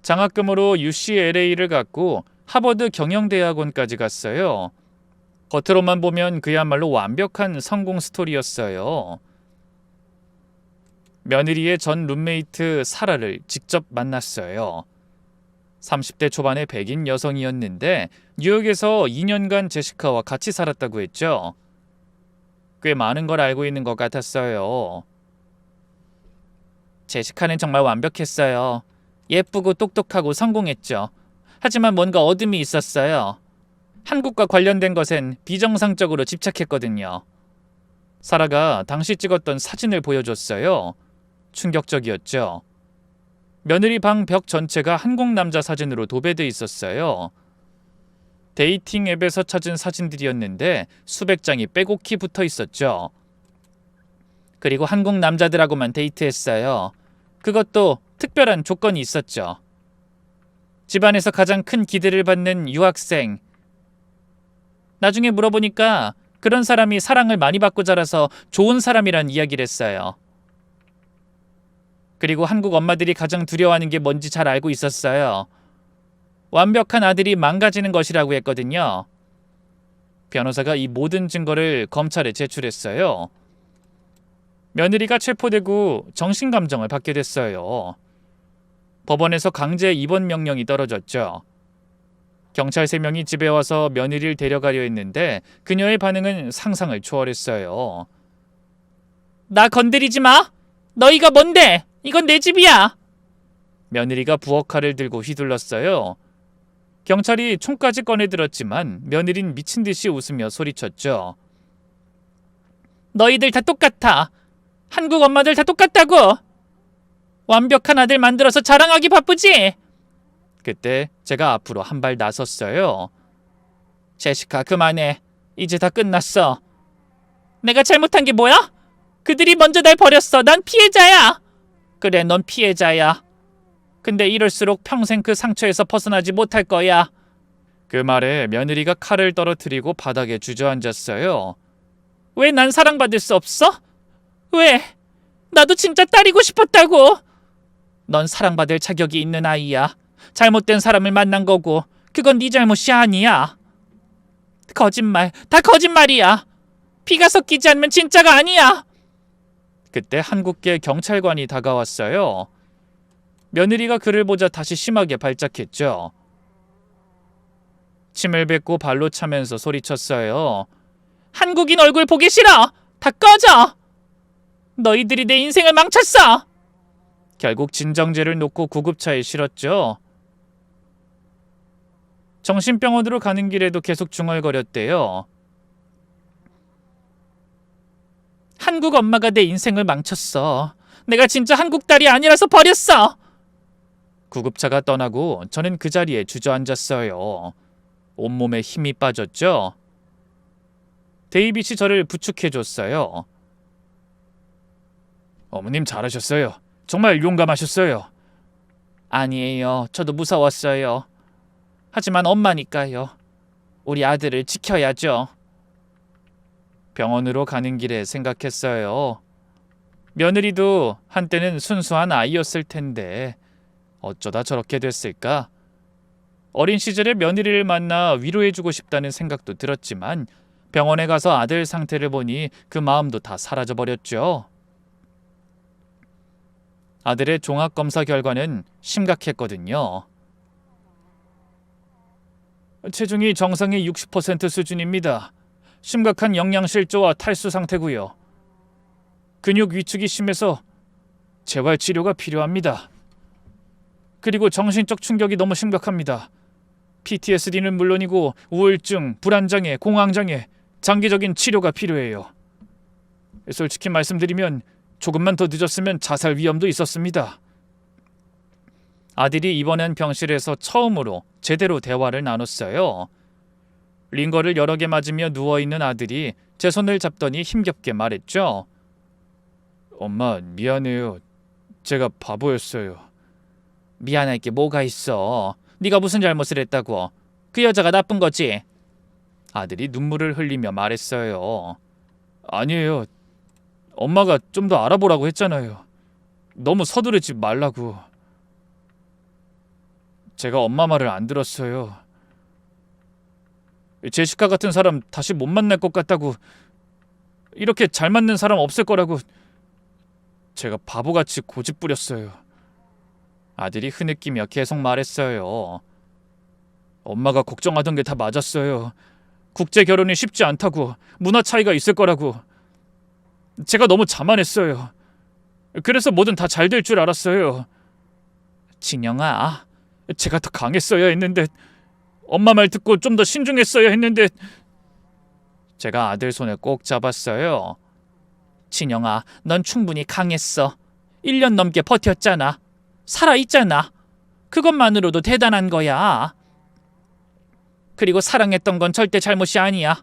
장학금으로 UCLA를 갔고 하버드 경영대학원까지 갔어요. 겉으로만 보면 그야말로 완벽한 성공 스토리였어요. 며느리의 전 룸메이트 사라를 직접 만났어요. 30대 초반의 백인 여성이었는데 뉴욕에서 2년간 제시카와 같이 살았다고 했죠. 꽤 많은 걸 알고 있는 것 같았어요. 제시카는 정말 완벽했어요. 예쁘고 똑똑하고 성공했죠. 하지만 뭔가 어둠이 있었어요. 한국과 관련된 것엔 비정상적으로 집착했거든요. 사라가 당시 찍었던 사진을 보여줬어요. 충격적이었죠. 며느리 방 벽 전체가 한국 남자 사진으로 도배돼 있었어요. 데이팅 앱에서 찾은 사진들이었는데 수백 장이 빼곡히 붙어 있었죠. 그리고 한국 남자들하고만 데이트했어요. 그것도 특별한 조건이 있었죠. 집안에서 가장 큰 기대를 받는 유학생. 나중에 물어보니까 그런 사람이 사랑을 많이 받고 자라서 좋은 사람이란 이야기를 했어요. 그리고 한국 엄마들이 가장 두려워하는 게 뭔지 잘 알고 있었어요. 완벽한 아들이 망가지는 것이라고 했거든요. 변호사가 이 모든 증거를 검찰에 제출했어요. 며느리가 체포되고 정신감정을 받게 됐어요. 법원에서 강제 입원 명령이 떨어졌죠. 경찰 3명이 집에 와서 며느리를 데려가려 했는데 그녀의 반응은 상상을 초월했어요. 나 건드리지 마! 너희가 뭔데? 이건 내 집이야! 며느리가 부엌칼을 들고 휘둘렀어요. 경찰이 총까지 꺼내들었지만 며느린 미친 듯이 웃으며 소리쳤죠. 너희들 다 똑같아. 한국 엄마들 다 똑같다고. 완벽한 아들 만들어서 자랑하기 바쁘지? 그때 제가 앞으로 한 발 나섰어요. 제시카 그만해. 이제 다 끝났어. 내가 잘못한 게 뭐야? 그들이 먼저 날 버렸어. 난 피해자야. 그래, 넌 피해자야. 근데 이럴수록 평생 그 상처에서 벗어나지 못할 거야. 그 말에 며느리가 칼을 떨어뜨리고 바닥에 주저앉았어요. 왜 난 사랑받을 수 없어? 왜? 나도 진짜 딸이고 싶었다고. 넌 사랑받을 자격이 있는 아이야. 잘못된 사람을 만난 거고 그건 네 잘못이 아니야. 거짓말, 다 거짓말이야. 피가 섞이지 않으면 진짜가 아니야. 그때 한국계 경찰관이 다가왔어요. 며느리가 그를 보자 다시 심하게 발작했죠. 침을 뱉고 발로 차면서 소리쳤어요. 한국인 얼굴 보기 싫어. 다 꺼져. 너희들이 내 인생을 망쳤어. 결국 진정제를 놓고 구급차에 실었죠. 정신병원으로 가는 길에도 계속 중얼거렸대요. 한국 엄마가 내 인생을 망쳤어. 내가 진짜 한국 딸이 아니라서 버렸어. 구급차가 떠나고 저는 그 자리에 주저앉았어요. 온몸에 힘이 빠졌죠. 데이빗이 저를 부축해줬어요. 어머님 잘하셨어요. 정말 용감하셨어요. 아니에요. 저도 무서웠어요. 하지만 엄마니까요. 우리 아들을 지켜야죠. 병원으로 가는 길에 생각했어요. 며느리도 한때는 순수한 아이였을 텐데 어쩌다 저렇게 됐을까? 어린 시절에 며느리를 만나 위로해주고 싶다는 생각도 들었지만 병원에 가서 아들 상태를 보니 그 마음도 다 사라져버렸죠. 아들의 종합검사 결과는 심각했거든요. 체중이 정상의 60% 수준입니다. 심각한 영양실조와 탈수 상태고요. 근육 위축이 심해서 재활치료가 필요합니다. 그리고 정신적 충격이 너무 심각합니다. PTSD는 물론이고 우울증, 불안장애, 공황장애, 장기적인 치료가 필요해요. 솔직히 말씀드리면 조금만 더 늦었으면 자살 위험도 있었습니다. 아들이 입원한 병실에서 처음으로 제대로 대화를 나눴어요. 링거를 여러 개 맞으며 누워있는 아들이 제 손을 잡더니 힘겹게 말했죠. 엄마, 미안해요. 제가 바보였어요. 미안할 게 뭐가 있어. 네가 무슨 잘못을 했다고. 그 여자가 나쁜 거지. 아들이 눈물을 흘리며 말했어요. 아니에요. 엄마가 좀 더 알아보라고 했잖아요. 너무 서두르지 말라고. 제가 엄마 말을 안 들었어요. 제시카 같은 사람 다시 못 만날 것 같다고, 이렇게 잘 맞는 사람 없을 거라고 제가 바보같이 고집 부렸어요. 아들이 흐느끼며 계속 말했어요. 엄마가 걱정하던 게 다 맞았어요. 국제 결혼이 쉽지 않다고, 문화 차이가 있을 거라고. 제가 너무 자만했어요. 그래서 뭐든 다 잘 될 줄 알았어요. 진영아, 제가 더 강했어야 했는데, 엄마 말 듣고 좀 더 신중했어야 했는데. 제가 아들 손을 꼭 잡았어요. 진영아, 넌 충분히 강했어. 1년 넘게 버텼잖아. 살아있잖아. 그것만으로도 대단한 거야. 그리고 사랑했던 건 절대 잘못이 아니야.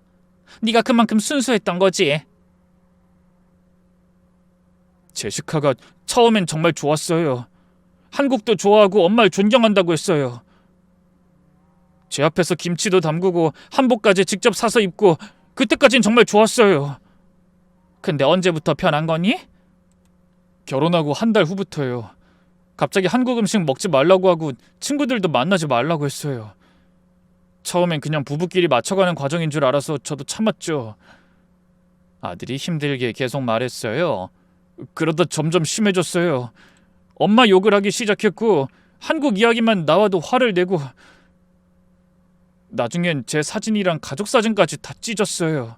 네가 그만큼 순수했던 거지. 제시카가 처음엔 정말 좋았어요. 한국도 좋아하고 엄마를 존경한다고 했어요. 제 앞에서 김치도 담그고 한복까지 직접 사서 입고, 그때까진 정말 좋았어요. 근데 언제부터 변한 거니? 결혼하고 한 달 후부터요. 갑자기 한국 음식 먹지 말라고 하고 친구들도 만나지 말라고 했어요. 처음엔 그냥 부부끼리 맞춰가는 과정인 줄 알아서 저도 참았죠. 아들이 힘들게 계속 말했어요. 그러다 점점 심해졌어요. 엄마 욕을 하기 시작했고, 한국 이야기만 나와도 화를 내고, 나중엔 제 사진이랑 가족 사진까지 다 찢었어요.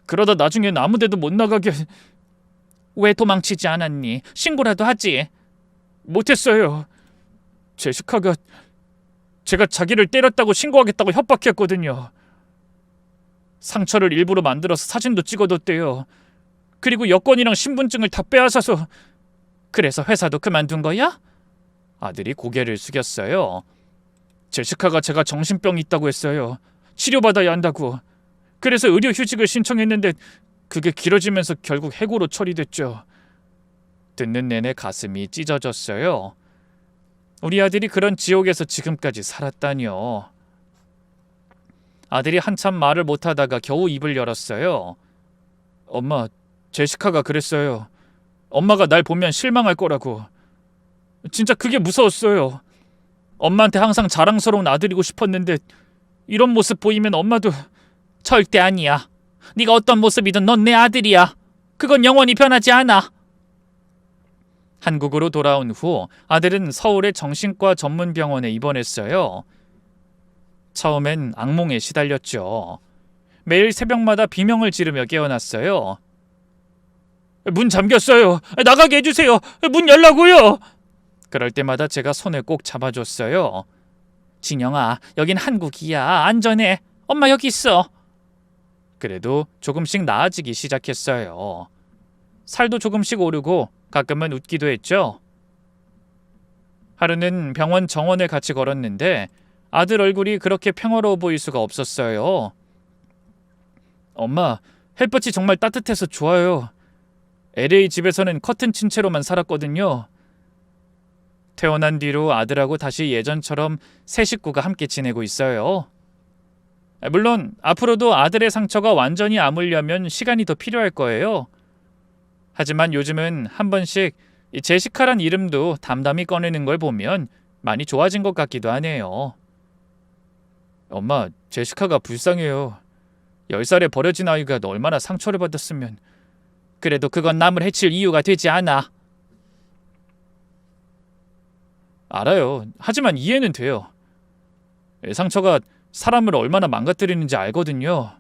그러다 나중엔 아무데도 못 나가게. 왜 도망치지 않았니? 신고라도 하지. 못했어요. 제시카가 제가 자기를 때렸다고 신고하겠다고 협박했거든요. 상처를 일부러 만들어서 사진도 찍어뒀대요. 그리고 여권이랑 신분증을 다 빼앗아서. 그래서 회사도 그만둔 거야? 아들이 고개를 숙였어요. 제시카가 제가 정신병이 있다고 했어요. 치료받아야 한다고. 그래서 의료휴직을 신청했는데 그게 길어지면서 결국 해고로 처리됐죠. 듣는 내내 가슴이 찢어졌어요. 우리 아들이 그런 지옥에서 지금까지 살았다뇨. 아들이 한참 말을 못하다가 겨우 입을 열었어요. 엄마, 제시카가 그랬어요. 엄마가 날 보면 실망할 거라고. 진짜 그게 무서웠어요. 엄마한테 항상 자랑스러운 아들이고 싶었는데, 이런 모습 보이면 엄마도. 절대 아니야. 네가 어떤 모습이든 넌 내 아들이야. 그건 영원히 변하지 않아. 한국으로 돌아온 후 아들은 서울의 정신과 전문 병원에 입원했어요. 처음엔 악몽에 시달렸죠. 매일 새벽마다 비명을 지르며 깨어났어요. 문 잠겼어요. 나가게 해주세요. 문 열라고요. 그럴 때마다 제가 손을 꼭 잡아줬어요. 진영아, 여긴 한국이야. 안전해. 엄마 여기 있어. 그래도 조금씩 나아지기 시작했어요. 살도 조금씩 오르고 가끔은 웃기도 했죠. 하루는 병원 정원을 같이 걸었는데 아들 얼굴이 그렇게 평화로워 보일 수가 없었어요. 엄마, 햇볕이 정말 따뜻해서 좋아요. LA 집에서는 커튼 친 채로만 살았거든요. 퇴원한 뒤로 아들하고 다시 예전처럼 세 식구가 함께 지내고 있어요. 물론 앞으로도 아들의 상처가 완전히 아물려면 시간이 더 필요할 거예요. 하지만 요즘은 한 번씩 제시카란 이름도 담담히 꺼내는 걸 보면 많이 좋아진 것 같기도 하네요. 엄마, 제시카가 불쌍해요. 10살에 버려진 아이가 얼마나 상처를 받았으면. 그래도 그건 남을 해칠 이유가 되지 않아. 알아요. 하지만 이해는 돼요. 상처가 사람을 얼마나 망가뜨리는지 알거든요.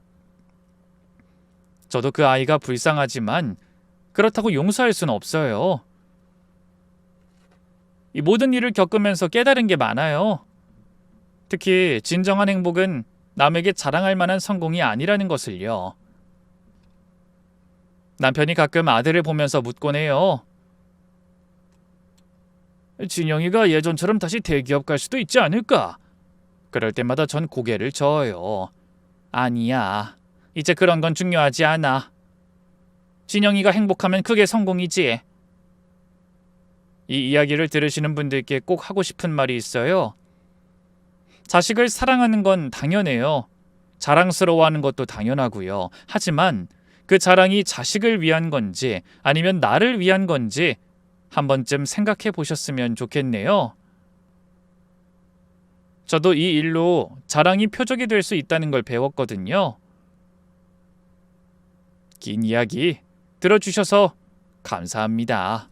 저도 그 아이가 불쌍하지만 그렇다고 용서할 수는 없어요. 이 모든 일을 겪으면서 깨달은 게 많아요. 특히 진정한 행복은 남에게 자랑할 만한 성공이 아니라는 것을요. 남편이 가끔 아들을 보면서 묻곤 해요. 진영이가 예전처럼 다시 대기업 갈 수도 있지 않을까? 그럴 때마다 전 고개를 저어요. 아니야. 이제 그런 건 중요하지 않아. 진영이가 행복하면 그게 성공이지. 이 이야기를 들으시는 분들께 꼭 하고 싶은 말이 있어요. 자식을 사랑하는 건 당연해요. 자랑스러워하는 것도 당연하고요. 하지만 그 자랑이 자식을 위한 건지 아니면 나를 위한 건지 한 번쯤 생각해 보셨으면 좋겠네요. 저도 이 일로 자랑이 표적이 될 수 있다는 걸 배웠거든요. 긴 이야기 들어주셔서 감사합니다.